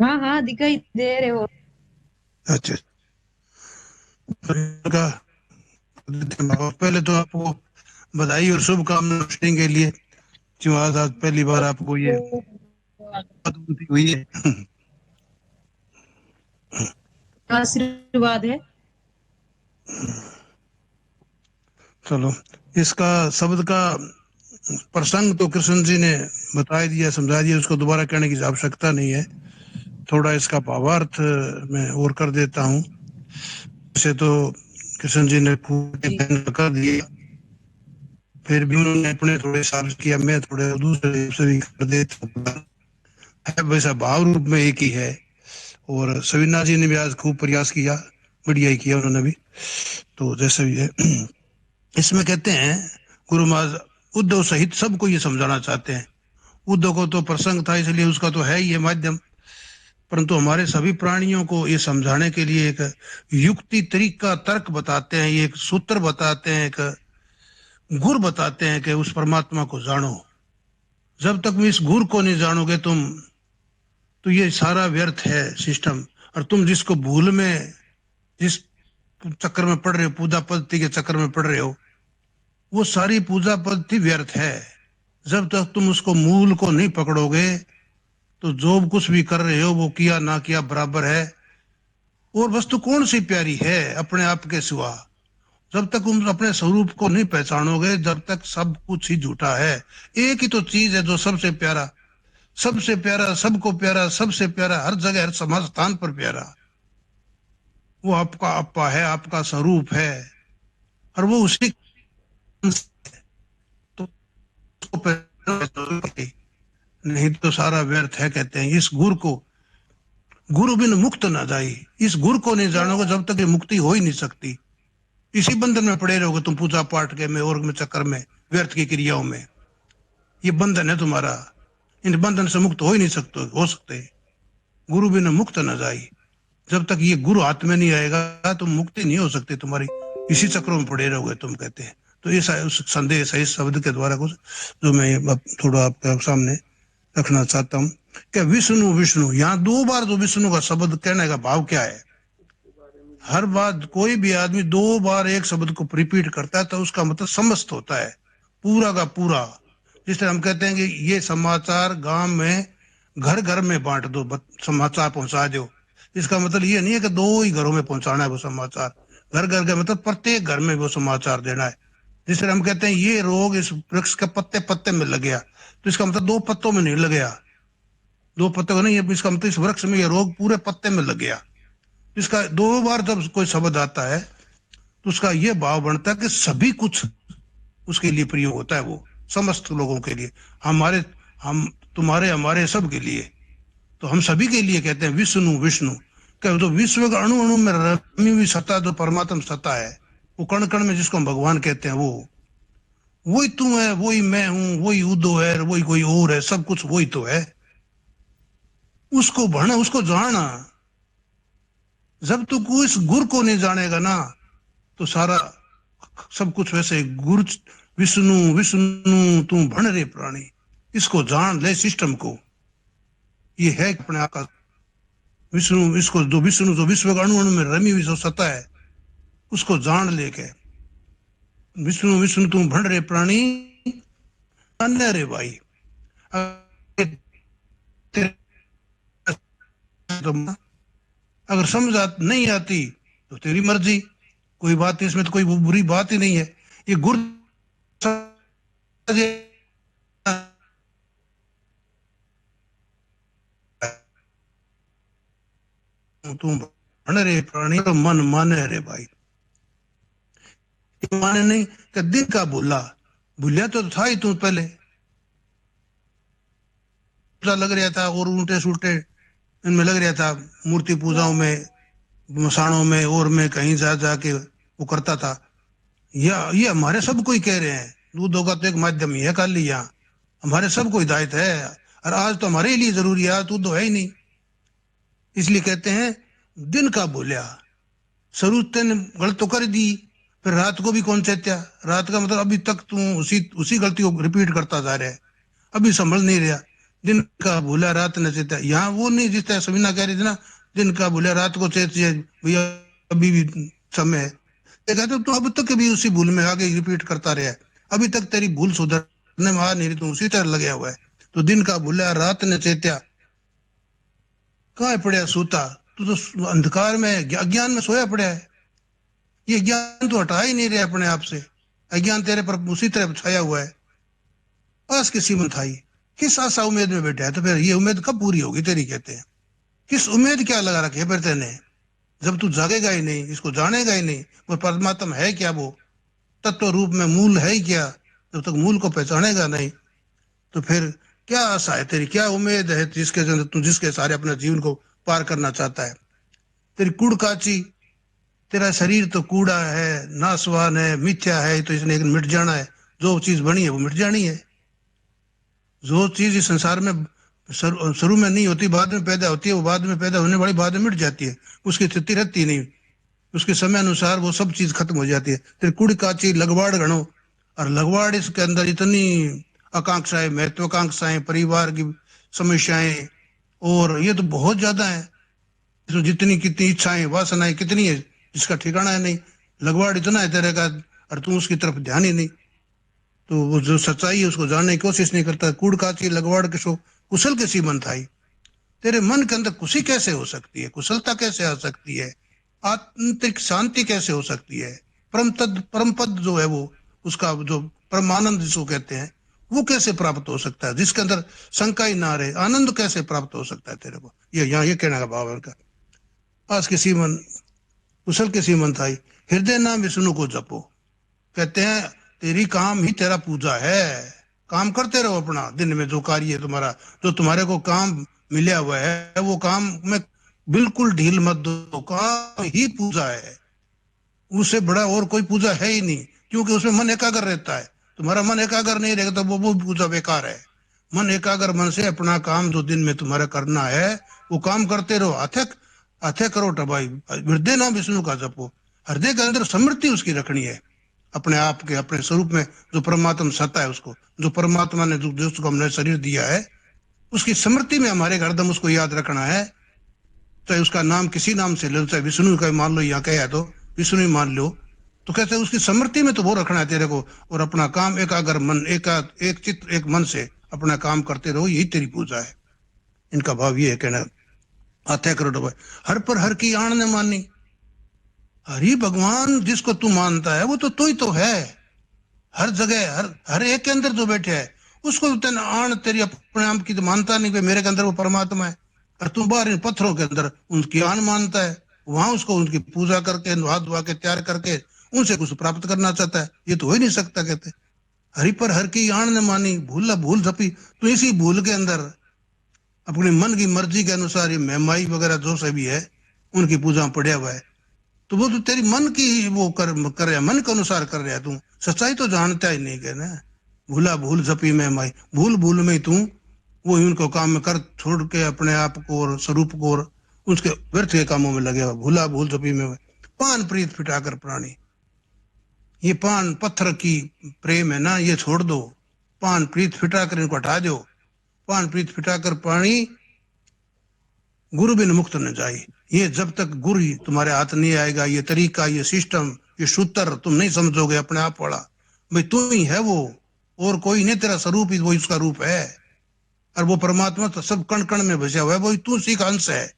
हाँ हाँ, दिखाई दे रहे हो। अच्छा, पहले तो आपको बधाई और शुभकामनाएं के लिए, जो आज पहली बार आपको ये अनुभूति हुई है। आशीर्वाद है। चलो, इसका शब्द का प्रसंग तो कृष्ण जी ने बता दिया, समझा दिया, उसको दोबारा कहने की आवश्यकता नहीं है। थोड़ा इसका भावार्थ मैं और कर देता हूँ। वैसे तो कृष्ण जी ने कर दिया, फिर भी उन्होंने अपने थोड़े साल किया, मैं थोड़े दूसरे से भी कर देता है। वैसा भाव रूप में एक ही है। और सविना जी ने भी आज खूब प्रयास किया, बढ़िया ही किया उन्होंने भी। तो जैसे भी है, इसमें कहते हैं गुरु महाराज उद्धव सहित सबको ये समझाना चाहते हैं। उद्धव को तो प्रसंग था इसलिए उसका तो है ही है माध्यम, परंतु हमारे सभी प्राणियों को ये समझाने के लिए एक युक्ति, तरीका, तर्क बताते हैं, ये एक सूत्र बताते हैं, एक गुर बताते हैं कि उस परमात्मा को जानो। जब तक भी इस गुर को नहीं जानोगे तुम, तो ये सारा व्यर्थ है सिस्टम। और तुम जिसको भूल में, जिस चक्कर में पड़ रहे हो, पूजा पद्धति के चक्कर में पड़ रहे हो, वो सारी पूजा पद्धति व्यर्थ है। जब तक तुम उसको मूल को नहीं पकड़ोगे तो जो कुछ भी कर रहे हो वो किया ना किया बराबर है। और वस्तु कौन सी प्यारी है अपने आप के सिवा? जब तक तुम अपने स्वरूप को नहीं पहचानोगे, जब तक सब कुछ ही झूठा है। एक ही तो चीज है जो सबसे प्यारा, सबसे प्यारा, सबको प्यारा, सबसे प्यारा, हर जगह, हर समाज स्थान पर प्यारा, वो आपका अपा है, आपका स्वरूप है। और वो उसी तो नहीं तो सारा व्यर्थ है। कहते हैं इस गुरु को, गुरु बिन मुक्त ना जाई। इस गुरु को नहीं जानोगे जब तक ये मुक्ति हो ही नहीं सकती। इसी बंधन में पड़े रहोगे तुम, पूजा पाठ के में और में चक्कर में, व्यर्थ की क्रियाओं में। ये बंधन है तुम्हारा, इन बंधन से मुक्त हो ही नहीं सकते। गुरु बिना मुक्त न जाई। जब तक ये गुरु हाथ में नहीं आएगा तो मुक्ति नहीं हो सकती तुम्हारी, इसी चक्रों में पड़े रहोगे तुम, कहते हैं। तो ये उस संदेश है इस शब्द के द्वारा कुछ जो मैं थोड़ा आपके सामने रखना चाहता हूँ कि विष्णु विष्णु, यहाँ 2 बार जो विष्णु का शब्द कहने का भाव क्या है। हर बात कोई भी आदमी 2 बार एक शब्द को रिपीट करता है तो उसका मतलब समस्त होता है, पूरा का पूरा। जिस तरह हम कहते हैं कि ये समाचार गांव में घर घर में बांट दो, समाचार पहुंचा दो। इसका मतलब ये नहीं है कि 2 ही घरों में पहुंचाना है वो समाचार, घर घर का मतलब प्रत्येक घर में वो समाचार देना है। जिस तरह हम कहते हैं ये रोग इस वृक्ष के पत्ते पत्ते में लग गया, तो इसका मतलब 2 पत्तों में नहीं लग गया, 2 पत्तों को नहीं, इसका मतलब इस वृक्ष में ये रोग पूरे पत्ते में लग गया। इसका 2 बार जब कोई शब्द आता है तो उसका ये भाव बनता है कि सभी कुछ उसके लिए प्रयोग होता है, वो समस्त लोगों के लिए, हम तुम्हारे हमारे सब के लिए। तो हम सभी के लिए कहते हैं विष्णु विष्णु। क्या तो विश्व का अणु अणु में रमी हुई सत्ता जो परमात्म सत्ता है, वो कण कण में जिसको हम भगवान कहते हैं, वो वही तू है, वही मैं हूं, वही उदो है, वही कोई और है, सब कुछ वही तो है। उसको भरना, उसको जानना। जब तक इस गुर को नहीं जानेगा ना, तो सारा सब कुछ वैसे गुरु विष्णु विष्णु तू भण रे प्राणी, इसको जान ले सिस्टम को। ये है अपने आप का विष्णु, इसको जो विष्णु जो विश्व अणु अणु में रमी हुई जो सत्ता है, उसको जान लेके विष्णु विष्णु तू भण रे प्राणी अन्य रे भाई। अगर समझ नहीं आती तो तेरी मर्जी, कोई बात नहीं, इसमें तो कोई बुरी बात ही नहीं है। ये गुर तू भण रे प्राणी तो मन माने रे भाई, माने नहीं कि दिन का भूला, भूलिया तो था ही तू पहले, लग रहा था और उल्टे सुलटे इनमें लग रहा था, मूर्ति पूजाओं में, मसाणों में और में कहीं जा जाके वो करता था। ये हमारे सब कोई कह रहे हैं, दूध होगा तो एक माध्यम ही है खाली, यहाँ हमारे सब कोई दायित्व है, और आज तो हमारे लिए जरूरी है, आज तो है ही नहीं। इसलिए कहते हैं दिन का बोलिया, शुरू तेने गलत तो कर दी, फिर रात को भी कौन चेत्या। रात का मतलब अभी तक तू उसी गलती को रिपीट करता जा रहा है, अभी संभल नहीं रहा। दिन का भूला रात न चेत्या, यहाँ वो नहीं जिस तरह समीना कह रही थी ना, दिन का भूला रात को चेतिया भैया, अभी भी समय है। कहते तो अब तक भी उसी भूल में आगे रिपीट करता रहा है, अभी तक तेरी भूल सुधरने में आ नहीं रही, तू उसी तरह लगे हुआ है। तो दिन का भूला रात न चेत्या, कहाँ पड़े सूता, तू तो अंधकार में अज्ञान में सोया पड़ा है। ये ज्ञान तो हटा ही नहीं रहे अपने आप से, अज्ञान तेरे पर उसी तरह छाया हुआ है। पास किसी में था ही, किस आशा उम्मीद में बैठा है, तो फिर ये उम्मीद कब पूरी होगी तेरी, कहते हैं किस उम्मीद क्या लगा रखी है फिर तेने, जब तू जागेगा ही नहीं, इसको जानेगा ही नहीं, वो परमात्मा है क्या, वो तत्व रूप में मूल है ही क्या, जब तक मूल को पहचानेगा नहीं, तो फिर क्या आशा है तेरी, क्या उम्मीद है जिसके तू जिसके सारे अपने जीवन को पार करना चाहता है। तेरी कूड़ काची, तेरा शरीर तो कूड़ा है, नासवान है, मिथ्या है, तो इसने एक मिट जाना है। जो चीज बनी है वो मिट जानी है। जो चीज इस संसार में शुरू में नहीं होती, बाद में पैदा होती है, वो बाद में पैदा होने वाली बाद में मिट जाती है, उसकी स्थिति रहती नहीं, उसके समय अनुसार वो सब चीज खत्म हो जाती है। तेरी कुड़ काची लगवाड़ गणो, और लगवाड़ इसके अंदर इतनी आकांक्षाएं, महत्वाकांक्षाएं, परिवार की समस्याएं, और ये तो बहुत ज्यादा है, तो जितनी कितनी इच्छाएं वासनाएं कितनी है, जिसका ठिकाना है नहीं। लगवाड़ इतना है तेरे का, और तू उसकी तरफ ध्यान ही नहीं, तो वो जो सच्चाई है उसको जानने की कोशिश नहीं करता। कूड़ काची लगवाड़ के सो कुशल कैसी मन थाई, तेरे मन के अंदर खुशी कैसे हो सकती है, कुशलता कैसे आ सकती है, आंतरिक शांति कैसे हो सकती है, परम पद जो है वो, उसका जो परमानंद जिसको कहते हैं, वो कैसे प्राप्त हो सकता है, जिसके अंदर शंका ही ना रहे, आनंद कैसे प्राप्त हो सकता है तेरे को। ये यहाँ ये कहने का भाव है उनका। आज किसी मन कुशल किसी मन थाई, हृदय नाम विष्णु को जपो। कहते हैं तेरी काम ही तेरा पूजा है, काम करते रहो अपना, दिन में जो कार्य है तुम्हारा, जो तुम्हारे को काम मिला हुआ है, वो काम में बिल्कुल ढील मत दो, काम ही पूजा है, उससे बड़ा और कोई पूजा है ही नहीं, क्योंकि उसमें मन एकाग्र रहता है। तुम्हारा मन एकाग्र नहीं रहेगा तो वो पूजा बेकार है। मन एकाग्र मन से अपना काम जो दिन में तुम्हारा करना है वो काम करते रहो, हाथे करो टबाई, हृदय नाम विष्णु का जपो। हृदय के अंदर समृद्धि उसकी रखनी है, अपने आप के अपने स्वरूप में जो परमात्मा सत्ता है, उसको जो परमात्मा ने जो उसको हमने शरीर दिया है, उसकी स्मृति में हमारे हरदम उसको याद रखना है। चाहे उसका नाम किसी नाम से लो, चाहे विष्णु का मान लो, यहाँ कहे तो विष्णु ही मान लो, तो कैसे उसकी स्मृति में तो वो रखना है तेरे को, और अपना काम एकाग्र मन एक चित्त एक मन से अपना काम करते रहो, यही तेरी पूजा है। इनका भाव ये है, कहना हाथे करो डबा, हर पर हर की आण ने मानी। हरि भगवान जिसको तू मानता है वो तो तू ही तो है, हर जगह हर एक के अंदर जो बैठे है उसको तेन आण तेरी अपने आप की तो मानता नहीं, मेरे के अंदर वो परमात्मा है, और तू बाहर इन पत्थरों के अंदर उनकी आण मानता है, वहां उसको उनकी पूजा करके नहा धुआ के तैयार करके उनसे कुछ प्राप्त करना चाहता है, ये तो हो ही नहीं सकता। कहते हरि पर हर की आण न मानी, भूल भूल झपी। तो इसी भूल के अंदर अपने मन की मर्जी के अनुसार ये महमाई वगैरह जो से भी है उनकी पूजा पड़ा हुआ है। तो वो तो तेरी मन की वो कर रहा है, मन के अनुसार कर रहा है। तू सच्चाई तो जानता ही नहीं कहना। भूला भूल झपी महमाई, भूल भूल में तू वो उनको काम में कर छोड़ के अपने आप को और स्वरूप को और उसके व्यर्थ के कामों में लगे हुआ। भूला भूल झपी में पान प्रीत फिटाकर प्राणी, ये पान पत्थर की प्रेम है ना, ये छोड़ दो। पान प्रीत फिटाकर इनको हटा दो। पान प्रीत फिटाकर प्राणी गुरु बिन मुक्त न जाए। ये जब तक गुरु ही तुम्हारे हाथ नहीं आएगा, ये तरीका, ये सिस्टम, ये सूत्र तुम नहीं समझोगे अपने आप वाला, भाई तू ही है वो और कोई नहीं, तेरा स्वरूप ही वो इसका रूप है। और वो परमात्मा तो सब कण कण में बसा हुआ है, वो तू उसी का अंश है।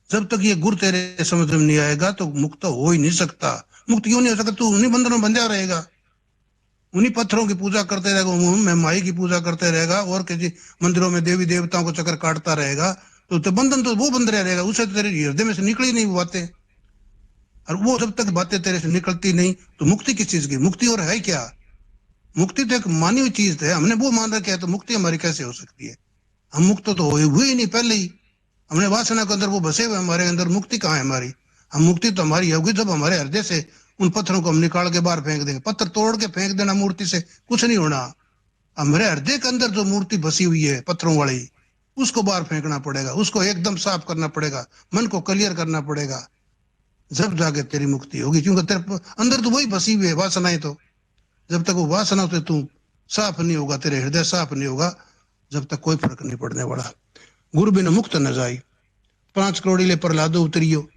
जब तक ये गुरु तेरे समझ में नहीं आएगा तो मुक्त हो ही नहीं सकता। मुक्त क्यों नहीं हो सकता? तू उन्हीं बंधनों में बंधा रहेगा, उन्हीं पत्थरों की पूजा करते रहेगा, मैं माई की पूजा करते रहेगा और किसी मंदिरों में देवी देवताओं को चक्कर काटता रहेगा। तो बंधन तो वो बंध रहेगा, उसे तेरे हृदय में से निकली नहीं वो बातें। और वो जब तक बातें तेरे से निकलती नहीं तो मुक्ति किस चीज की? मुक्ति और है क्या? मुक्ति तो एक मानी हुई चीज है, हमने वो मान रखा है, तो मुक्ति हमारी कैसे हो सकती है? हम मुक्त तो हुए ही नहीं पहले ही। हमने वासना के अंदर वो बसे हुए, हमारे अंदर मुक्ति कहाँ है हमारी? हम मुक्ति तो हमारी होगी जब हमारे हृदय से उन पत्थरों को हम निकाल के बाहर फेंक देंगे। पत्थर तोड़ के फेंक देना मूर्ति से कुछ नहीं होना। हमारे हृदय के अंदर जो मूर्ति बसी हुई है पत्थरों वाली, उसको बाहर फेंकना पड़ेगा, उसको एकदम साफ करना पड़ेगा, मन को क्लियर करना पड़ेगा, जब जाके तेरी मुक्ति होगी। क्योंकि तेरे अंदर तो वही बसी हुई है वासनाएं। तो जब तक वो वासना से तू साफ नहीं होगा, तेरे हृदय साफ नहीं होगा, जब तक कोई फर्क नहीं पड़ने वाला। गुरु बिन मुक्त न जाई, 5 करोड़ी ले प्रहलादो उतरियो।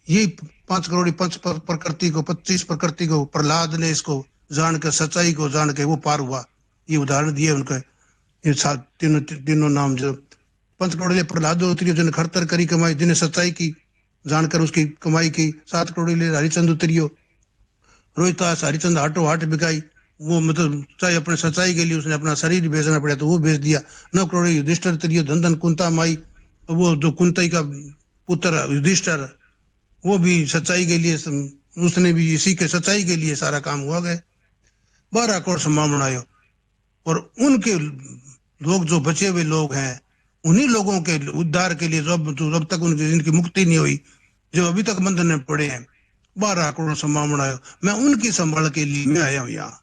यही 5 करोड़ी पंच प्रकृति को, 25 प्रकृति को प्रहलाद ने इसको जान के, सच्चाई को जान के वो पार हुआ। ये उदाहरण दिए उनके, ये तीनों नाम जो 5 करोड़ी ले प्रहलादो उतरियो, जिन्हें खरतर करी कमाई, जिन्हें सच्चाई की जानकर उसकी कमाई की। 7 करोड़ी ले हरिचंद उतरियो, रोहितास हरिचंद हाटो हाट बिकाई। वो मतलब चाहे अपने सच्चाई के लिए उसने अपना शरीर बेचना पड़ा तो वो बेच दिया। 9 करोड़ी युधिष्ठिर उतरियो, धन धन कुंता माई। वो जो कुंती का पुत्र युधिष्ठिर, वो भी सच्चाई के लिए, उसने भी इसी के सच्चाई के लिए सारा काम हुआ गए। 12 करोड़ सम्मान आयो। और उनके लोग जो बचे हुए लोग हैं, उन्हीं लोगों के उद्धार के लिए जब तक उनकी इनकी मुक्ति नहीं हुई, जो अभी तक बंधन में पड़े हैं, 12 करोड़ सम्मान आयो। मैं उनकी संभाल के लिए मैं आया हूँ यहाँ,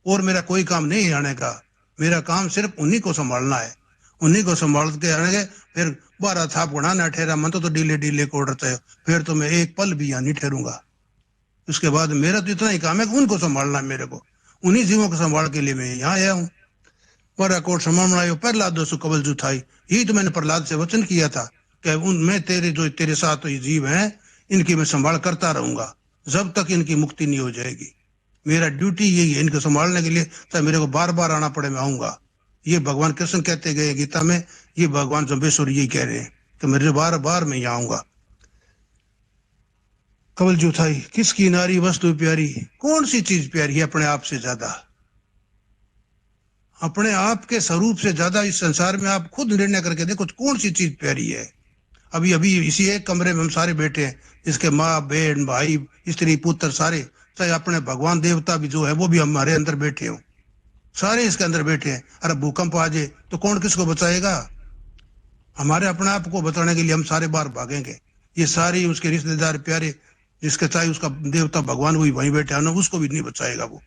और मेरा कोई काम नहीं आने का। मेरा काम सिर्फ उन्हीं को संभालना है, उन्हीं को संभाल के आने के। फिर 12 थाप उड़ाना ठहरा मन तो डीले डीले को उड़ता है, फिर तो मैं एक पल भी यहाँ नहीं ठहरूंगा। उसके बाद मेरा तो इतना ही काम है कि उनको संभालना है मेरे को, उन्हीं जीवों को संभाल के लिए मैं यहाँ आया हूँ। 12 करोड़ सम्मान आयो, प्रहलाद दोस्तों कबल जुथाई। यही तो मैंने प्रहलाद से वचन किया था कि मैं तेरे जो तेरे साथ ये जीव हैं, इनकी मैं संभाल करता रहूंगा जब तक इनकी मुक्ति नहीं हो जाएगी। मेरा ड्यूटी यही है, इनको संभालने के लिए, चाहे मेरे को बार बार आना पड़े मैं आऊंगा। ये भगवान कृष्ण कहते गए गीता में, ये भगवान जम्बेश्वर यही कह रहे हैं कि मेरे बार बार मैं यहाँ आऊंगा। कबल जुथाई, किसकी नारी वस्तु प्यारी? कौन सी चीज प्यारी है अपने आप से ज्यादा? अपने आप के स्वरूप से ज्यादा इस संसार में आप खुद निर्णय करके देखो कौन सी चीज प्यारी है। अभी अभी इसी एक कमरे में हम सारे बैठे हैं, इसके माँ बहन भाई स्त्री पुत्र सारे, चाहे अपने भगवान देवता भी जो है वो भी हमारे अंदर बैठे हो, सारे इसके अंदर बैठे हैं। अरे भूकंप आ जाए तो कौन किसको बचाएगा? हमारे अपने आप को बचाने के लिए हम सारे बार भागेंगे। ये सारी उसके रिश्तेदार प्यारे, जिसके चाहे उसका देवता भगवान वही वहीं बैठे है ना, उसको भी नहीं बचाएगा। वो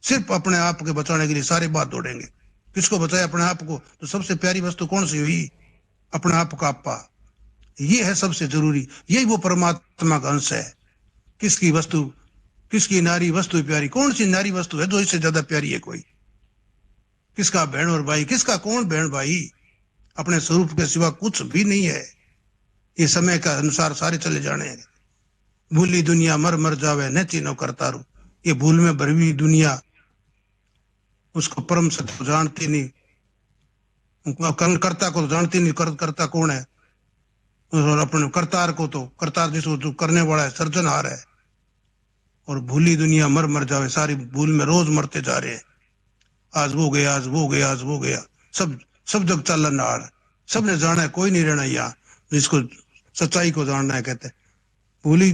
सिर्फ अपने आप के बचाने के लिए सारे बार दौड़ेंगे। किसको बचाए? अपने आप को। तो सबसे प्यारी वस्तु कौन सी हुई? अपने आप का आपा। ये है सबसे जरूरी, यही वो परमात्मा का अंश है। किसकी वस्तु, किसकी नारी वस्तु प्यारी? कौन सी नारी वस्तु है जो इससे ज्यादा प्यारी है कोई? किसका बहन और भाई? किसका कौन बहन भाई? अपने स्वरूप के सिवा कुछ भी नहीं है। ये समय का अनुसार सारे चले जाने हैं। भूली दुनिया मर मर जावे न चीनो करता रू। ये भूल में भरी हुई दुनिया उसको परम सत्य जानती नहीं, कर्ता को जानती नहीं। कर्ता कौन है? और अपने करतार को, तो करतार जिसको जो करने वाला है, सर्जनहार है। और भूली दुनिया मर मर जावे, सारी भूल में रोज मरते जा रहे हैं। आज वो गया, आज वो गया, आज वो गया, सब जग चलन हार। सबने जाना है, कोई नहीं रहना यहाँ जिसको सच्चाई को जानना है। कहते भूली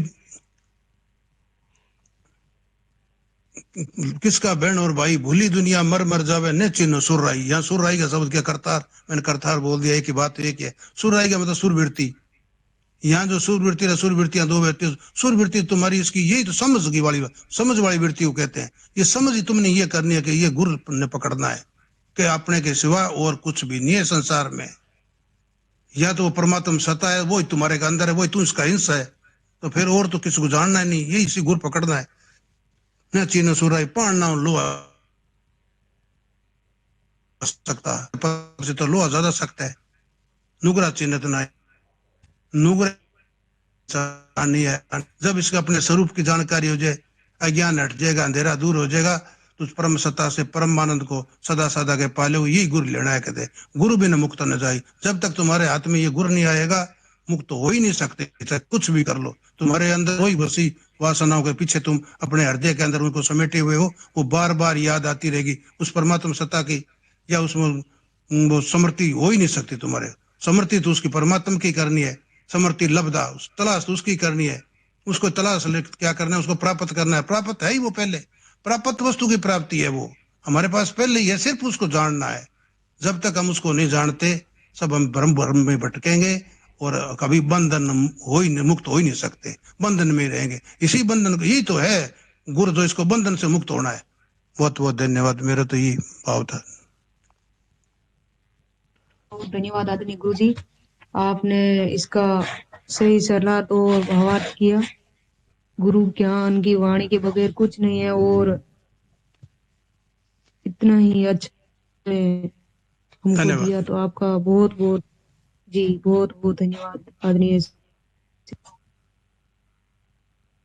किसका बहन और भाई भूली दुनिया मर मर जावे न चिन्ह सुरराई। यहाँ सुरराई का शब्द क्या, करतार, मैंने करतार बोल दिया, एक ही बात एक है। सुरराई का मतलब सुरवृत्ति। यहाँ जो सुरवृत्ति है, सुरवृत्तियां दो व्यक्ति, सुरवृत्ति तुम्हारी इसकी यही तो समझ की वाली, समझ वाली वृत्ति को कहते हैं। ये समझ ही तुमने ये करनी है कि ये गुरु ने पकड़ना है कि अपने के सिवा और कुछ भी नहीं है संसार में। या तो वो परमात्मा सत्ता है, वो ही तुम्हारे के अंदर है, वो ही तू इसका हिस्सा है, तो फिर और तो किसी को जानना है नहीं, यही इसी गुरु पकड़ना है। न चीन सुराई पाणना लोहा सकता है, तो लोहा ज्यादा सकता है। नुगरा चिन्ह ना नुगरा नहीं है। जब इसके अपने स्वरूप की जानकारी हो जाए, अज्ञान हट जाएगा, अंधेरा दूर हो जाएगा, तो उस परम सत्ता से परम आनंद को सदा सदा के पाले हुए यही गुरु लेना है। कहते गुरु बिना मुक्त न जाए। जब तक तुम्हारे हाथ में ये गुरु नहीं आएगा, मुक्त तो हो ही नहीं सकते। चाहे कुछ भी कर लो, तुम्हारे अंदर वही बसी वासनाओं के पीछे तुम अपने हृदय के अंदर उनको समेटे हुए हो, वो बार बार याद आती रहेगी उस परमात्मा सत्ता की, या उसमें वो समृद्धि हो ही नहीं सकती तुम्हारे। समृद्धि तो उसकी परमात्मा की करनी है, समृद्धि लब्धा तलाश तो उसकी करनी है। उसको तलाश क्या करना है, उसको प्राप्त करना है। प्राप्त है ही वो पहले, प्राप्त वस्तु की प्राप्ति है, वो हमारे पास पहले ही है, सिर्फ उसको जानना है। जब तक हम उसको नहीं जानते, सब हम भ्रम भ्रम में भटकेंगे और कभी बंधन हो ही नहीं, मुक्त हो ही नहीं सकते, बंधन में रहेंगे। इसी बंधन को, यही तो है गुरु, जो इसको बंधन से मुक्त होना है। बहुत बहुत धन्यवाद, मेरा तो यही भाव था। धन्यवाद आदरणीय गुरु जी, आपने इसका सही सलाह तो भावार्थ किया। गुरु ज्ञान की वाणी के बगैर कुछ नहीं है, और इतना ही अच्छा हमको दिया, तो आपका बहुत बहुत जी बहुत बहुत धन्यवाद आदरणीय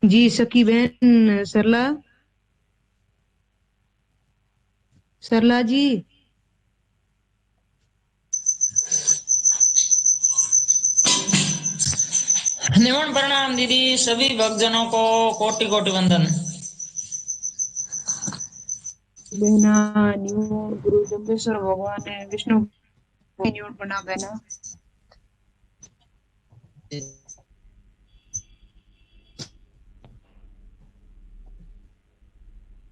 जी। सखी बहन सरला, सरला जी। निमन प्रणाम दीदी, सभी भक्तजनों को कोटि कोटि वंदन। बहना न्यून गुरु जम्बेश्वर भगवान है विष्णु न्यून प्रणाम बहना।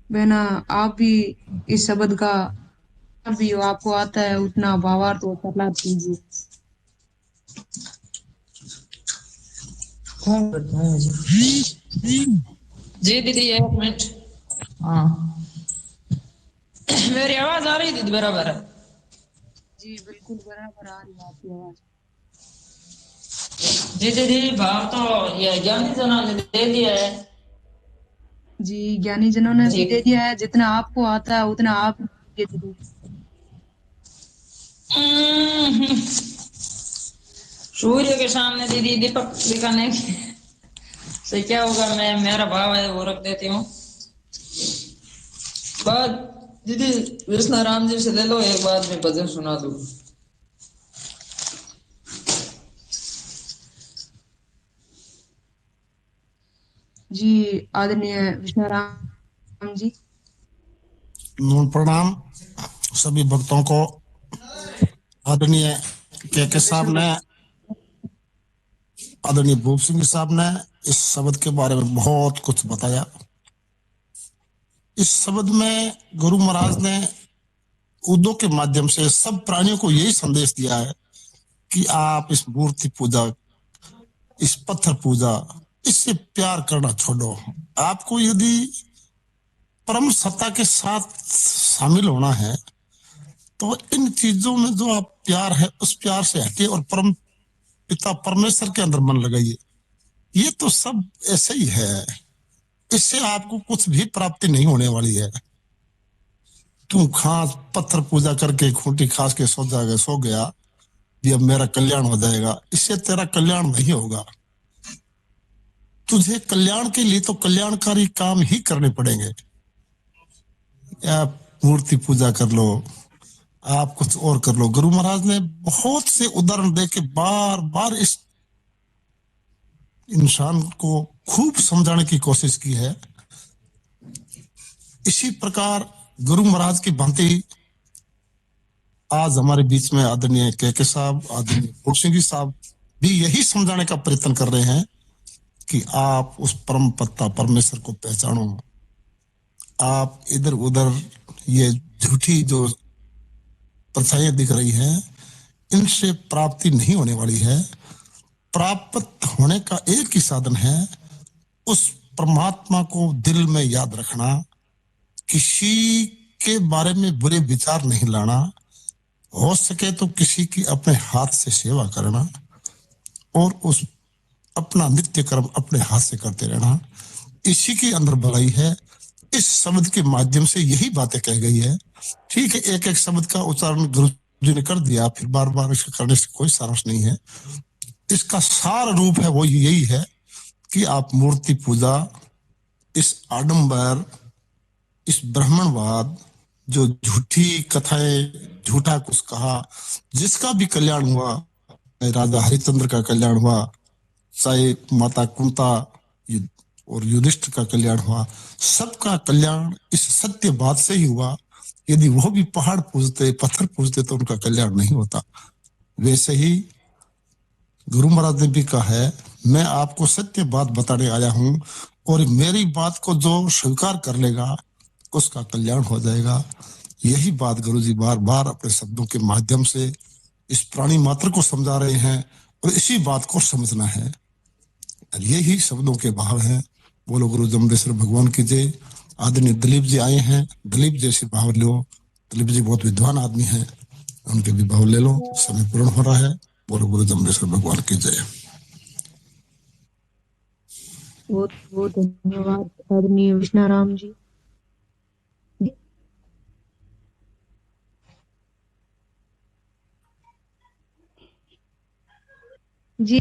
बहना आप भी इस शब्द का भी आपको आता है उतना भावार्थ और सलाह कीजिए। जी दीदी, एक मिनट। हाँ, मेरी आवाज आ रही दीदी बराबर है? जी बिल्कुल बराबर आ रही है आपकी आवाज। जी दीदी, भाव तो ये ज्ञानी जनों ने दे दिया है। जी ज्ञानी जनों ने भी दे दिया है, जितना आपको आता है उतना आप दीदी। सूर्य के सामने दीदी दीपक दिखाने से क्या होगा, मैं मेरा भाव है वो रख देती हूँ। बात दीदी विष्णु राम जी से ले लो, एक बार में भजन सुना दूं। जी आदरणीय विष्णु राम जी। प्रणाम सभी भक्तों को। आदरणीय के साहब ने, आदरणीय भूप सिंह साहब ने इस शब्द के बारे में बहुत कुछ बताया। इस शब्द में गुरु महाराज ने उद्योग के माध्यम से सब प्राणियों को यही संदेश दिया है कि आप इस मूर्ति पूजा, इस पत्थर पूजा, इससे प्यार करना छोड़ो। आपको यदि परम सत्ता के साथ शामिल होना है तो इन चीजों में जो आप प्यार है उस प्यार से हटिए और परम पिता परमेश्वर के अंदर मन लगाइए। ये तो सब ऐसे ही है, इससे आपको कुछ भी प्राप्ति नहीं होने वाली है। तू खास पत्थर पूजा करके खूंटी खास के सो गया भी अब मेरा कल्याण हो जाएगा, इससे तेरा कल्याण नहीं होगा। तुझे कल्याण के लिए तो कल्याणकारी काम ही करने पड़ेंगे। आप मूर्ति पूजा कर लो, आप कुछ और कर लो। गुरु महाराज ने बहुत से उदाहरण देके बार बार इस इंसान को खूब समझाने की कोशिश की है। इसी प्रकार गुरु महाराज की भांति आज हमारे बीच में आदरणीय के साहब, आदरणीय भूप सिंह जी साहब भी यही समझाने का प्रयत्न कर रहे हैं कि आप उस परम पिता परमेश्वर को पहचानो। आप इधर उधर ये झूठी जो प्रथाएं दिख रही हैं, इनसे प्राप्ति नहीं होने वाली है। प्राप्त होने का एक ही साधन है, उस परमात्मा को दिल में याद रखना, किसी के बारे में बुरे विचार नहीं लाना, हो सके तो किसी की अपने हाथ से सेवा करना और उस अपना नित्य कर्म अपने हाथ से करते रहना, इसी के अंदर भलाई है। इस शब्द के माध्यम से यही बातें कह गई है। ठीक है, एक एक शब्द का उच्चारण गुरु जी ने कर दिया, फिर बार बार इसको करने से कोई सारांश नहीं है। इसका सार रूप है वो यही है कि आप मूर्ति पूजा, इस आडंबर, इस ब्राह्मणवाद, जो झूठी कथाएं, झूठा कुछ कहा, जिसका भी कल्याण हुआ, राजा हरिश्चंद्र का कल्याण हुआ, चाहे माता कुंता और युधिष्ठिर का कल्याण हुआ, सबका कल्याण इस सत्य बात से ही हुआ। यदि वो भी पहाड़ पूजते, पत्थर पूजते तो उनका कल्याण नहीं होता। वैसे ही गुरु महाराज ने भी कहा है, मैं आपको सत्य बात बताने आया हूं और मेरी बात को जो स्वीकार कर लेगा उसका कल्याण हो जाएगा। यही बात गुरु जी बार बार अपने शब्दों के माध्यम से इस प्राणी मात्र को समझा रहे हैं और इसी बात को समझना है। और यही शब्दों के भाव हैं। बोलो गुरु जमदेश्वर भगवान की जय। आदरणीय दिलीप जी आए हैं, दिलीप जैसे भाव लो। दिलीप जी बहुत विद्वान आदमी हैं, उनके भी भाव ले लो। समय पूर्ण हो रहा है। बोलो गुरु जमदेश्वर भगवान की जय। बहुत बहुत धन्यवाद आदरणीय विष्णाराम जी। जी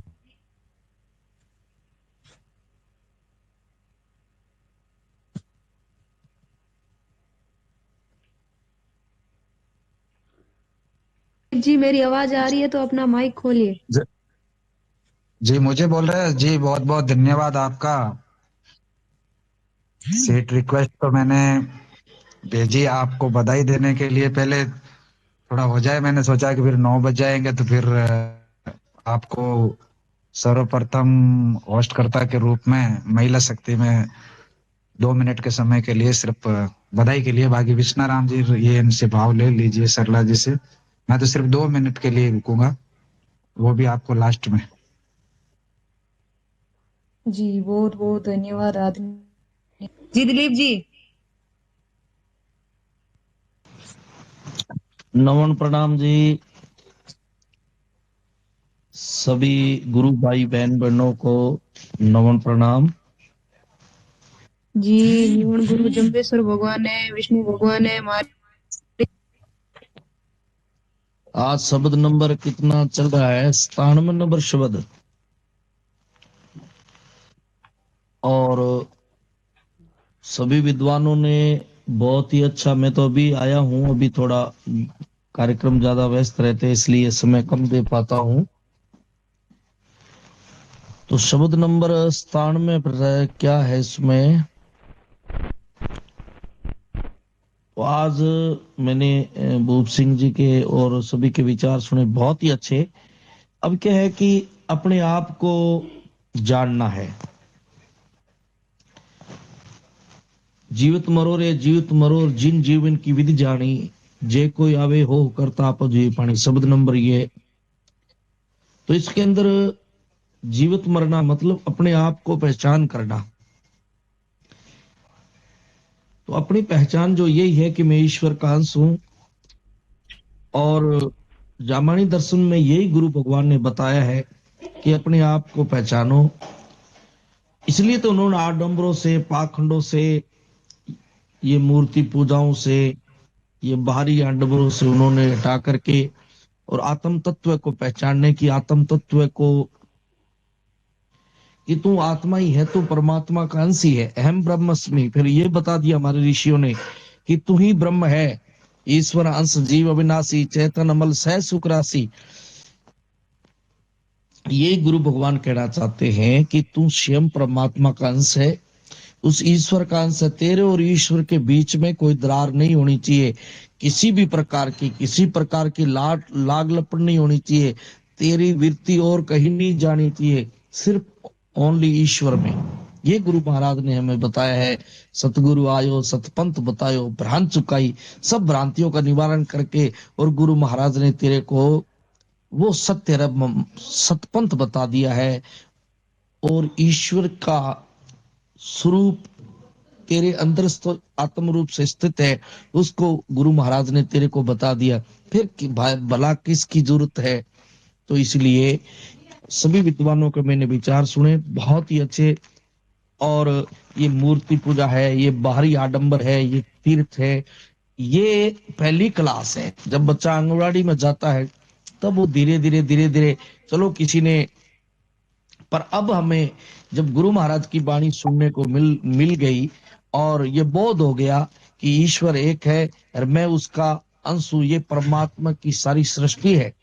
जी, मेरी आवाज आ रही है तो अपना माइक खोलिए। जी मुझे बोल रहे हैं जी, बहुत बहुत धन्यवाद आपका। सीट रिक्वेस्ट तो मैंने भेजी आपको बधाई देने के लिए, पहले थोड़ा हो जाए, मैंने सोचा कि फिर 9 बज जाएंगे तो फिर आपको सर्वप्रथम होस्टकर्ता के रूप में महिला शक्ति में 2 मिनट के समय के लिए सिर्फ बधाई के लिए, बाकी विष्णाराम जी ये इनसे भाव ले लीजिए सरला जी से। मैं तो सिर्फ 2 मिनट के लिए रुकूंगा, वो भी आपको लास्ट में। जी बहुत बहुत धन्यवाद आदमी जी। दिलीप जी नमन प्रणाम जी। सभी गुरु भाई बहन बहनों को नमन प्रणाम जी। जीवन गुरु जम्बेश्वर भगवान है, विष्णु भगवान है हमारे। आज शब्द नंबर कितना चल रहा है? 97 नंबर शब्द। और सभी विद्वानों ने बहुत ही अच्छा, मैं तो अभी आया हूं, अभी थोड़ा कार्यक्रम ज्यादा व्यस्त रहते इसलिए समय कम दे पाता हूं। तो शब्द नंबर 97 क्या है इसमें? तो आज मैंने भूप सिंह जी के और सभी के विचार सुने, बहुत ही अच्छे। अब क्या है कि अपने आप को जानना है। जीवित मरोर जिन जीवन की विधि जानी, जे कोई आवे हो करता आप जी पानी। शब्द नंबर ये। तो इसके अंदर जीवित मरना मतलब अपने आप को पहचान करना। तो अपनी पहचान जो यही है कि मैं ईश्वर का अंश हूं, और जामानी दर्शन में यही गुरु भगवान ने बताया है कि अपने आप को पहचानो। इसलिए तो उन्होंने आडंबरों से, पाखंडों से, ये मूर्ति पूजाओं से, ये बाहरी आडंबरों से उन्होंने हटा करके और आत्म तत्व को पहचानने की, आत्म तत्व को कि तू आत्मा ही है, तू परमात्मा का अंश ही है, अहम ब्रह्मस्मि। फिर ये बता दिया हमारे ऋषियों ने कि तू ही ब्रह्म है, ईश्वर अंश जीव अविनाशी, चैतन अमल सह सुख राशि। ये गुरु भगवान कहना चाहते हैं कि तू स्वयं परमात्मा का अंश है, उस ईश्वर का अंश है। तेरे और ईश्वर के बीच में कोई दरार नहीं होनी चाहिए, किसी भी प्रकार की लाग लपट नहीं होनी चाहिए। तेरी वृत्ति और कहीं नहीं जानी चाहिए, सिर्फ ओनली ईश्वर में। ये गुरु महाराज ने हमें बताया है। सतगुरु आयो सतपंथ बतायो भ्रांत चुकाई, सब भ्रांतियों का निवारण करके और गुरु महाराज ने तेरे को वो सतपंथ बता दिया है। और ईश्वर का स्वरूप तेरे अंदर आत्म रूप से स्थित है, उसको गुरु महाराज ने तेरे को बता दिया। फिर भला किसकी जरूरत है। तो इसलिए सभी विद्वानों के मैंने विचार सुने, बहुत ही अच्छे। और ये मूर्ति पूजा है, ये बाहरी आडंबर है, ये तीर्थ है, ये पहली क्लास है। जब बच्चा आंगनवाड़ी में जाता है तब वो धीरे धीरे चलो किसी ने, पर अब हमें जब गुरु महाराज की वाणी सुनने को मिल गई और ये बोध हो गया कि ईश्वर एक है और मैं उसका अंश हूं, ये परमात्मा की सारी सृष्टि है।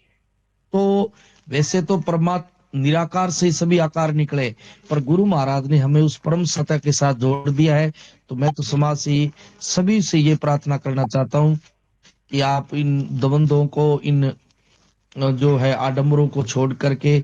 तो वैसे तो परमात्मा निराकार से सभी आकार निकले, पर गुरु महाराज ने हमें उस परम सत्य के साथ जोड़ दिया है। तो मैं तो समाज से सभी से ये प्रार्थना करना चाहता हूं कि आप इन द्वंद्वों को, इन जो है आडंबरों को छोड़ करके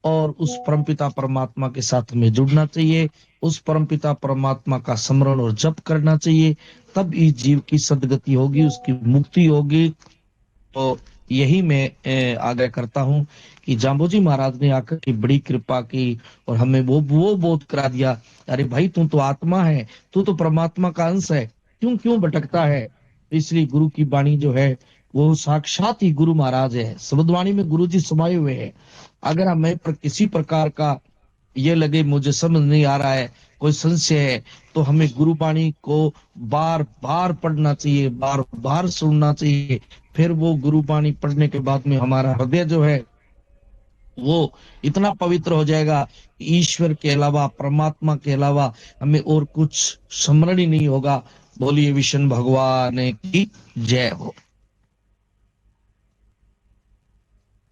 और उस परमपिता परमात्मा के साथ हमें जुड़ना चाहिए, उस परमपिता परमात्मा का स्मरण और जप करना चाहिए, तब इस जीव की सदगति होगी, उसकी मुक्ति होगी। तो यही मैं आग्रह करता हूं कि जाम्बोजी महाराज ने आकर की बड़ी कृपा की और हमें वो बोध करा दिया, अरे भाई तू तो आत्मा है, तू तो परमात्मा का अंश है, क्यों क्यों भटकता है। इसलिए गुरु की वाणी जो है वो साक्षात ही गुरु महाराज है। शब्दवाणी में गुरु जी समाये हुए हैं। अगर हमें पर किसी प्रकार का ये लगे मुझे समझ नहीं आ रहा है, कोई संशय है, तो हमें गुरुवाणी को बार बार पढ़ना चाहिए, बार बार सुनना चाहिए। फिर वो गुरुवाणी पढ़ने के बाद में हमारा हृदय जो है वो इतना पवित्र हो जाएगा, ईश्वर के अलावा, परमात्मा के अलावा हमें और कुछ स्मरण ही नहीं होगा। बोलिए विष्णु भगवान की जय हो।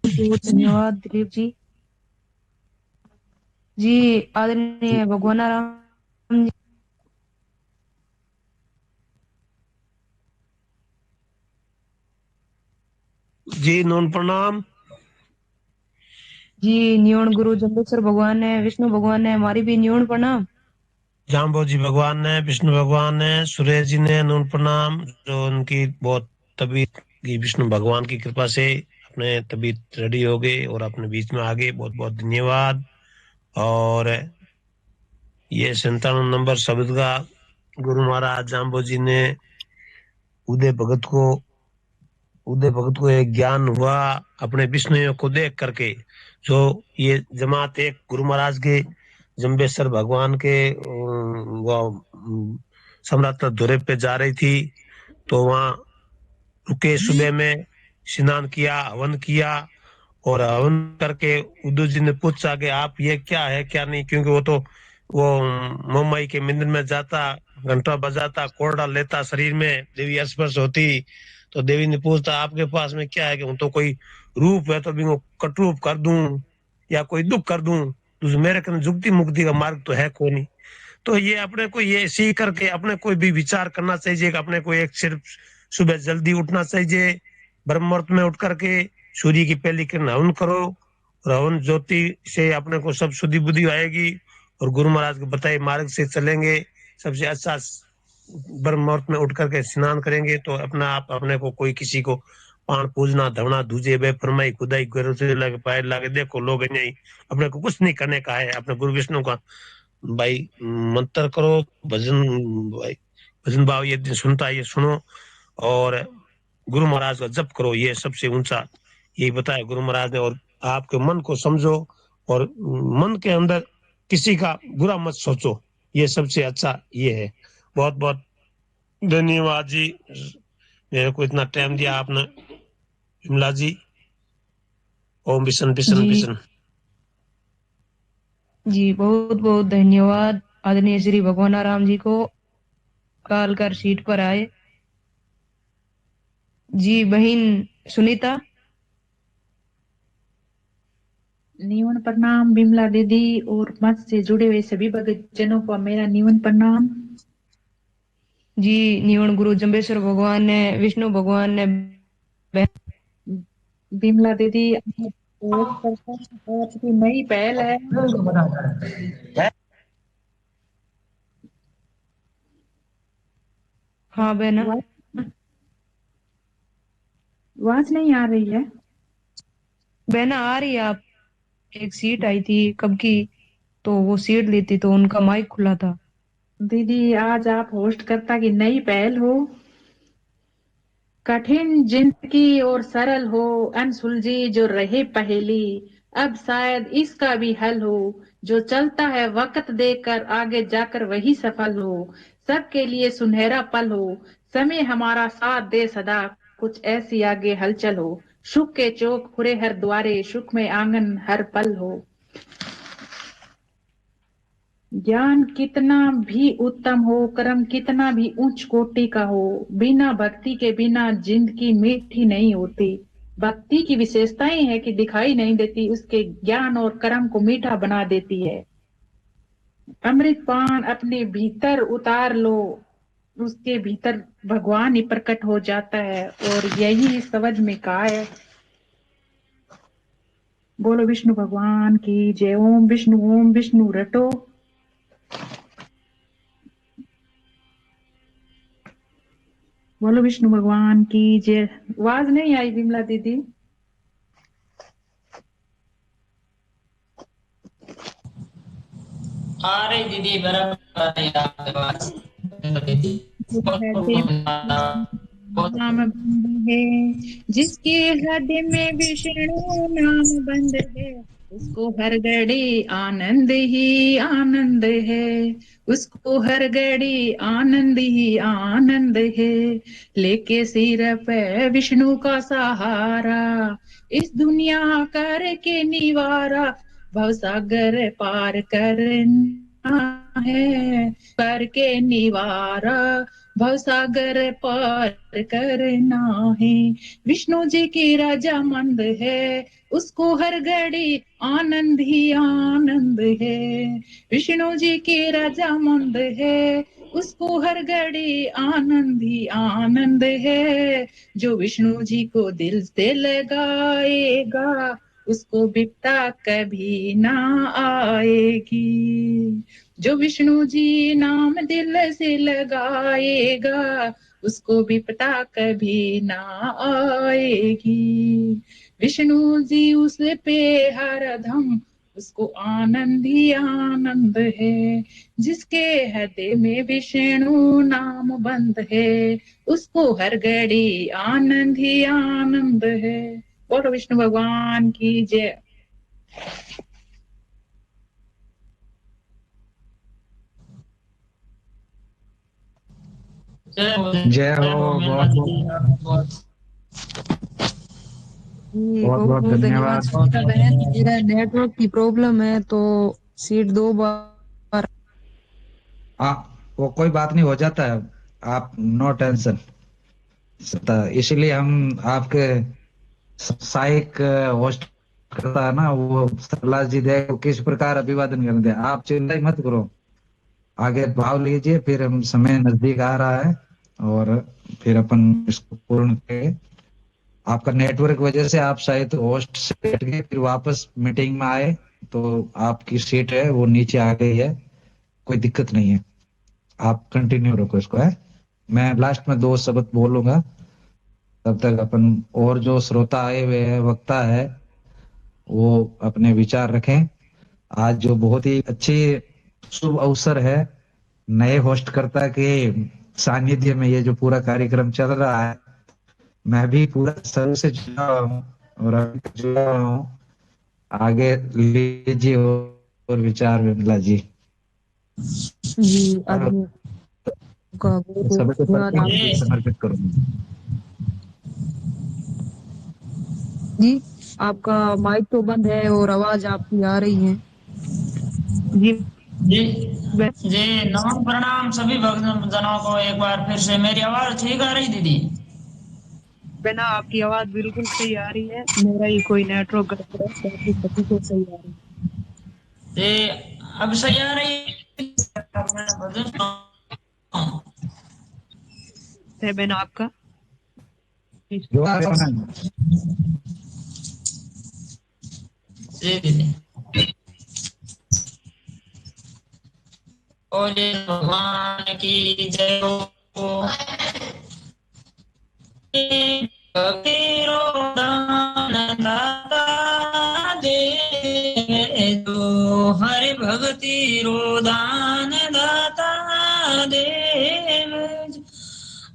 बहुत धन्यवाद दिलीप जी। जी आदरणीय भगवान राम जी। जी नोन प्रणाम। जी न्योण गुरु जम्बेश्वर भगवान ने, विष्णु भगवान ने, हमारी भी न्योण प्रणाम। जाम्बो जी भगवान ने, विष्णु भगवान ने, सुरेश जी ने नोन प्रणाम। जो उनकी बहुत तबीयत की विष्णु भगवान की कृपा से अपने तबीयत रेडी हो गई और अपने बीच में आ गए, बहुत बहुत धन्यवाद। और ये 97 नंबर शब्द का गुरु महाराज जाम्बो जी ने उदय भगत को एक ज्ञान हुआ अपने विष्णु को देख करके। जो ये जमात एक गुरु महाराज के जम्बेश्वर भगवान के सम्राट दौरे पे जा रही थी, तो वहां रुके, सुबह में स्नान किया, हवन किया, और हवन करके उद्धव जी ने पूछा कि आप ये क्या है क्या नहीं, क्योंकि वो मुंबई के मंदिर में जाता, घंटा बजाता, कोड़ा लेता, शरीर में देवी स्पर्श होती, तो देवी ने पूछता आपके पास में क्या है, कि तो कोई रूप है तो भी कटरूप कर दूं या कोई दुख कर दूं, तो मेरे कन जुक्ति मुक्ति का मार्ग तो है कोई नहीं। तो ये अपने को ये सीख करके अपने कोई भी विचार करना चाहिए कि अपने को एक सिर्फ सुबह जल्दी उठना चाहिए, ब्रह्म मुहूर्त में उठ करके सूर्य की पहली किरण हवन करो, और हवन ज्योति से अपने को सब शुद्धि बुद्धि आएगी, और गुरु महाराज के बताए मार्ग से चलेंगे। सबसे अच्छा ब्रह्म मुहूर्त में उठ करके स्नान करेंगे, तो अपना आप अपने को कोई किसी को पान पूजना धवना दूजे बे फरमाई खुदाई गुरु से लगे पैर लागे, देखो लोग नहीं, अपने को कुछ नहीं करने का है, अपने गुरु विष्णु का भाई मंत्र करो, भजन भाई भजन भाव ये दिन सुनता है ये सुनो, और गुरु महाराज का जप करो, ये सबसे ऊंचा यही बताया गुरु महाराज ने। और आपके मन को समझो और मन के अंदर किसी का बुरा मत सोचो, ये सबसे अच्छा ये है। बहुत बहुत धन्यवाद जी, मेरे को इतना टाइम दिया आपने विमला जी। ओम बिशन बिशन बिशन। जी बहुत बहुत धन्यवाद आदरणीय श्री भगवान राम जी को काल कर सीट पर आए। जी बहन सुनीता। नीवन प्रणाम बिमला दीदी और मंच से जुड़े हुए सभी भक्त जनों को मेरा नीवन प्रणाम। जी नीवन गुरु जम्बेश्वर भगवान ने, विष्णु भगवान ने, बिमला दीदी आपकी नई पहल है। हाँ बहना, आवाज नहीं आ रही है। बहना आ रही है। आप एक सीट आई थी कब की, तो वो सीट ली थी तो उनका माइक खुला था। दीदी आज आप होस्ट करता की नई पहल हो। कठिन जिंदगी और सरल हो, अनसुलझी जो रहे पहेली, अब शायद इसका भी हल हो। जो चलता है वक्त देकर आगे जाकर वही सफल हो। सबके लिए सुनहरा पल हो, समय हमारा साथ दे सदा, कुछ ऐसी आगे हलचल हो। सुख के चौक फुरे हर द्वारे, सुख में आंगन हर पल हो। ज्ञान कितना भी उत्तम हो, कर्म कितना भी उच्च कोटि का हो, बिना भक्ति के बिना जिंदगी मीठी नहीं होती। भक्ति की विशेषताएं है कि दिखाई नहीं देती, उसके ज्ञान और कर्म को मीठा बना देती है। अमृत पान अपने भीतर उतार लो, उसके भीतर भगवान ही प्रकट हो जाता है। और यही समझ में कहा है। बोलो विष्णु भगवान की जय। ओम विष्णु रटो। बोलो विष्णु भगवान की जय। आवाज नहीं आई विमला दीदी। आ रही दीदी, बराबर आ रही है आपकी आवाज दीदी। नाम बंद है, जिसके हृदय में विष्णु नाम बंद है, उसको हर घड़ी आनंद ही आनंद है। उसको हर घड़ी आनंद ही आनंद है। लेके सिर पे विष्णु का सहारा, इस दुनिया करके निवारा, भवसागर पार करना है, करके निवारा, भवसागर पार करना है। विष्णु जी की रजामंद है, उसको हर घड़ी आनंद ही आनंद है। विष्णु जी की रजामंद है, उसको हर घड़ी आनंद ही आनंद है। जो विष्णु जी को दिल से लगाएगा, उसको विपदा कभी ना आएगी। जो विष्णु जी नाम दिल से लगाएगा, उसको विपदा कभी ना आएगी। विष्णु जी उस पे हरदम, उसको आनंद ही आनंद है। जिसके हृदय में विष्णु नाम बंद है, उसको हर घड़ी आनंद ही आनंद है। बोलो विष्णु भगवान की जय। जय हो। बहुत बहुत जी बहुत बहुत बहुत बहुत धन्यवाद धन्यवाद। सुनीता बहन। मेरा नेटवर्क की प्रॉब्लम है तो सीट 2 बार। वो कोई बात नहीं, हो जाता है। आप नो टेंशन। इसीलिए हम आपके सहायक होस्ट करता है ना, वो सरला जी दे किस प्रकार अभिवादन करने दे। आप चिंता ही मत करो, आगे भाव लीजिए। फिर हम समय नजदीक आ रहा है और फिर अपन इसको पूर्ण करेंगे। आपका नेटवर्क वजह से आप शायद होस्ट से हट गए, फिर वापस मीटिंग में आए तो आपकी सीट है वो नीचे आ गई है। कोई दिक्कत नहीं है, आप कंटिन्यू रखो इसको है। मैं लास्ट में 2 शब्द बोलूंगा, तब तक अपन और जो श्रोता आए हुए हैं, वक्ता है, वो अपने विचार रखें। आज जो बहुत ही अच्छी शुभ अवसर है, नए होस्ट करता के सानिध्य में ये जो पूरा कार्यक्रम चल रहा है, मैं भी पूरा सर से जुड़ा हुआ हूँ और अभी तक जुड़ा हुआ हूँ। आगे लीजिए और विचार विमला जी। जी आदमी का बहुत बहुत सबसे धन्यवाद प्रथम आपको। समर्पित करूंगा। जी आपका माइक तो बंद है और आवाज आपकी आ रही है। जी जी जी, नमन प्रणाम सभी भक्त जनों को। एक बार फिर से मेरी आवाज ठीक आ रही दीदी? बिना आपकी आवाज बिल्कुल सही आ रही है। मेरा ही कोई नेटवर्क गड़बड़ है, बाकी सभी को सही आ रही जी, अब सही आ रही है। बिना आपका जी दीदी। बोले भगवान की जय हो। कबीरो दान दाता दे जो, हरि भक्ति रो दान दाता दे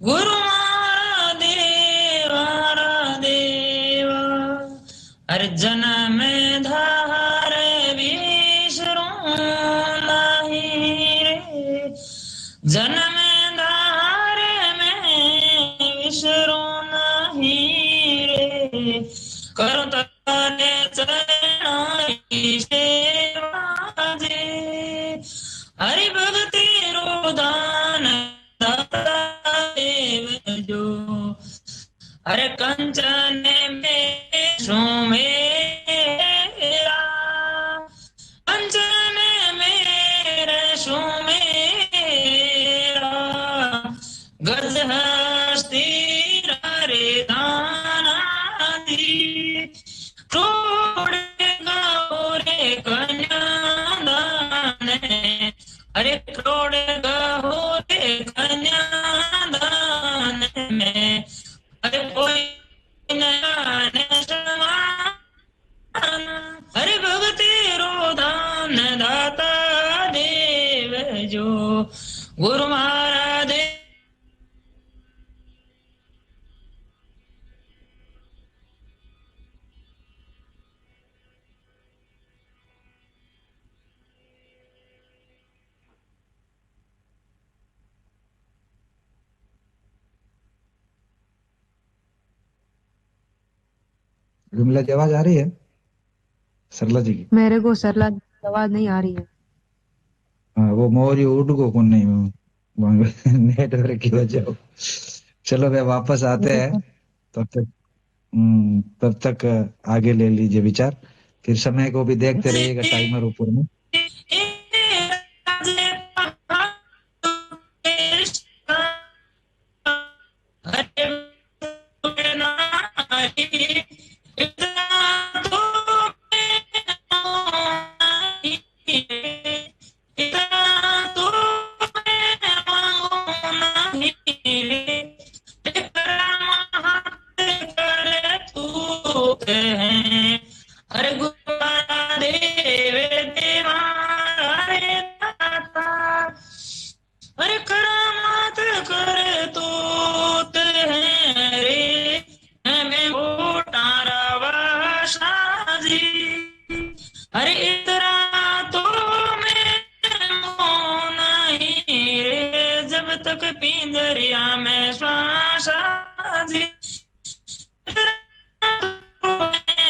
गुरु देवा हर जन्म धार विसरू नहीं रे, जन्म धार में विसरू नहीं रे, करो तारे चरण की सेवा जे, हरि भक्ति रो दान दाता देव जो, अरे कंचन में सुमेरा, कंचन मेरे सुमेरा, गज हस्ती रे दाना दी, छोड़ गौरे कन्यादान, अरे छोड़ गौरे कन्यादान में, अरे कोई हरि भक्ति रो दान दाता देव जो, गुरु महाराज विमला जी आवाज आ रही है सरला जी की? मेरे को सरला आवाज नहीं आ रही है। हाँ वो मोरी उड़ को कौन नहीं नेटवर्क की वजह हो। चलो वे वापस आते हैं, तब तक आगे ले लीजिए विचार, फिर समय को भी देखते रहिएगा टाइमर ऊपर में। अरे करामात करे तो रे, मैं तारा वासाजी, अरे इतना तो मैं नहीं रे, जब तक पिंजरिया में श्वासा जी,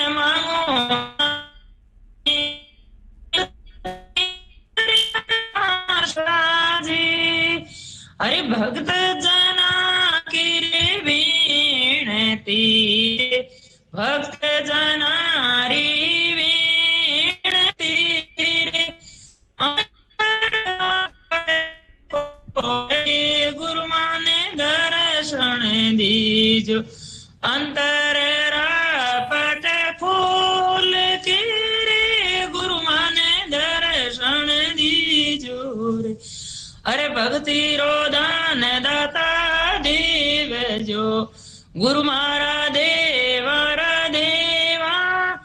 मांगो अरे भक्त जना की वीणती, भक्त जना री वीणती रे, गुरु माने दर्शन दीजो, अंतर रापट फूल की रे, गुरु माने दर्शन दीजो रे, अरे भक्ति रो दान दाता देव जो, गुरु मारा देवा देवा,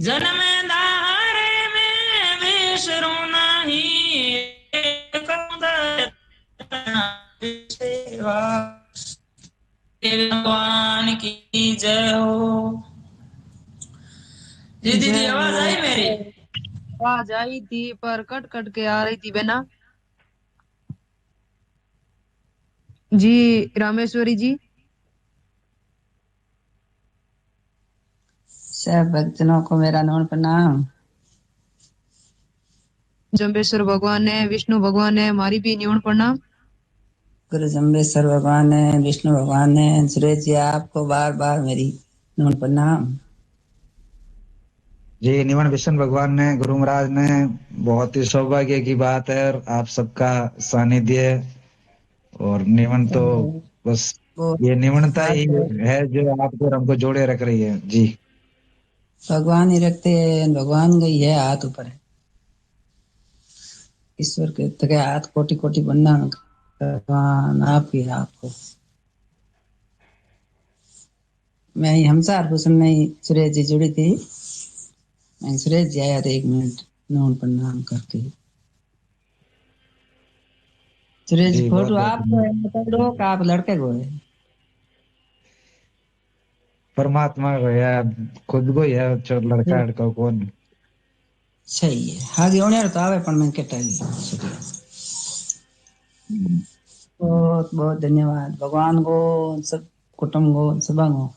जन्म धारे में विसरू नहीं सेवा, भगवान की जय हो। दीदी आवाज आई मेरी? आवाज आई थी पर कट कट के आ रही थी बहना जी। रामेश्वरी जी, सब भक्तों को मेरा नमन प्रणाम। जम्बेश्वर भगवान है, विष्णु भगवान है, हमारी भी न्यून प्रणाम। गुरु जम्बेश्वर भगवान है, विष्णु भगवान है, सुरेश जी आपको बार बार मेरी नमन प्रणाम। जी निमन विष्णु भगवान ने, गुरु महाराज ने, बहुत ही सौभाग्य की बात है और आप सबका सानिध्य, और निमन तो बस ये निमनता ही है जो आपको और हमको जोड़े रख रही है जी। भगवान ही रखते हैं, भगवान गई है हाथ ऊपर है, ईश्वर के तक हाथ कोटि कोटि वंदन, भगवान आप ही आपको। मैं ही हमसारपुर में ही सुरेश जी जुड़ी थी। मैं सुरेश जी आया था 1 मिनट नमन प्रणाम करके। सुरेश जी जी बहुत फोटो बहुत आप धन्यवाद। बताओ कि आप लड़के को है? परमात्मा को है, खुद को ही है, चोर लड़का लड़का कौन। सही है। आगे होने तो आवे, पर मैं कहता बहुत बहुत धन्यवाद भगवान को, सब कुटुंब को, सब को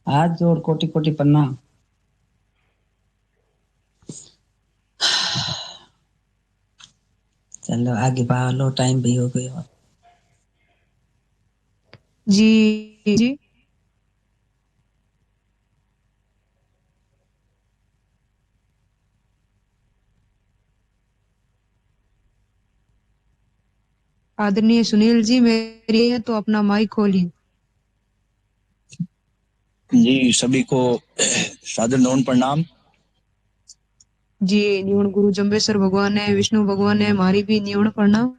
हाथ जोड़ कोटि कोटि प्रणाम। चलो आगे बढ़ लो, टाइम भी हो गया। जी जी आदरणीय सुनील जी, मेरी है तो अपना माइक खोलिए। जी सभी को सादर नमन प्रणाम। जी न्यून गुरु जम्बेश्वर भगवान है, विष्णु भगवान है, हमारी भी न्यून प्रणाम।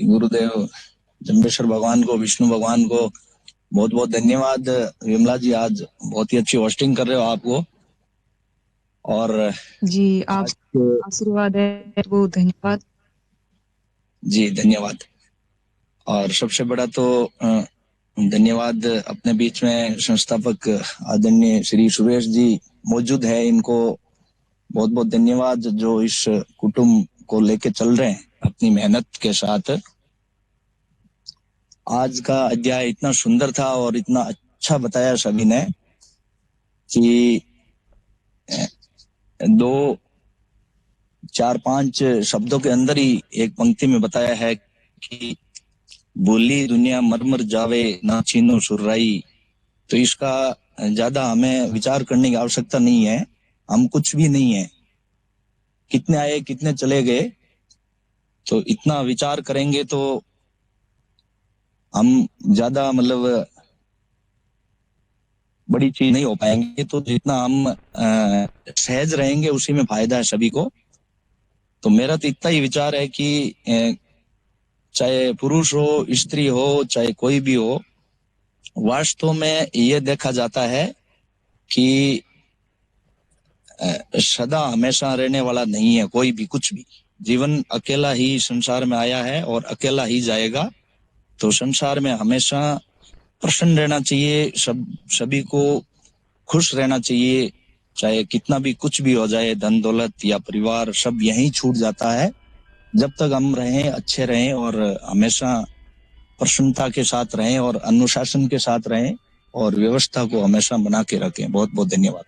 गुरुदेव जम्बेश्वर भगवान को, विष्णु भगवान को बहुत बहुत धन्यवाद। विमला जी आज बहुत ही अच्छी होस्टिंग कर रहे हो आपको, और जी आप आशीर्वाद है, बहुत धन्यवाद। जी धन्यवाद। और सबसे बड़ा तो धन्यवाद अपने बीच में संस्थापक आदरणीय श्री सुरेश जी मौजूद है, इनको बहुत बहुत धन्यवाद जो इस कुटुंब को लेके चल रहे हैं अपनी मेहनत के साथ। आज का अध्याय इतना सुंदर था और इतना अच्छा बताया सभी ने कि 2 4 5 शब्दों के अंदर ही एक पंक्ति में बताया है कि बोली दुनिया मरमर जावे ना छीनो सुर्राई। तो इसका ज्यादा हमें विचार करने की आवश्यकता नहीं है। हम कुछ भी नहीं है, कितने आए कितने चले गए, तो इतना विचार करेंगे तो हम ज्यादा मतलब बड़ी चीज नहीं हो पाएंगे। तो जितना हम सहज रहेंगे उसी में फायदा है सभी को। तो मेरा तो इतना ही विचार है कि चाहे पुरुष हो, स्त्री हो, चाहे कोई भी हो, वास्तव में ये देखा जाता है कि सदा हमेशा रहने वाला नहीं है कोई भी, कुछ भी। जीवन अकेला ही संसार में आया है और अकेला ही जाएगा। तो संसार में हमेशा प्रसन्न रहना चाहिए, सभी को खुश रहना चाहिए। चाहे कितना भी कुछ भी हो जाए, धन दौलत या परिवार सब यहीं छूट जाता है। जब तक हम रहें, अच्छे रहें और हमेशा प्रसन्नता के साथ रहें और अनुशासन के साथ रहें और व्यवस्था को हमेशा बना के रखें। बहुत बहुत धन्यवाद।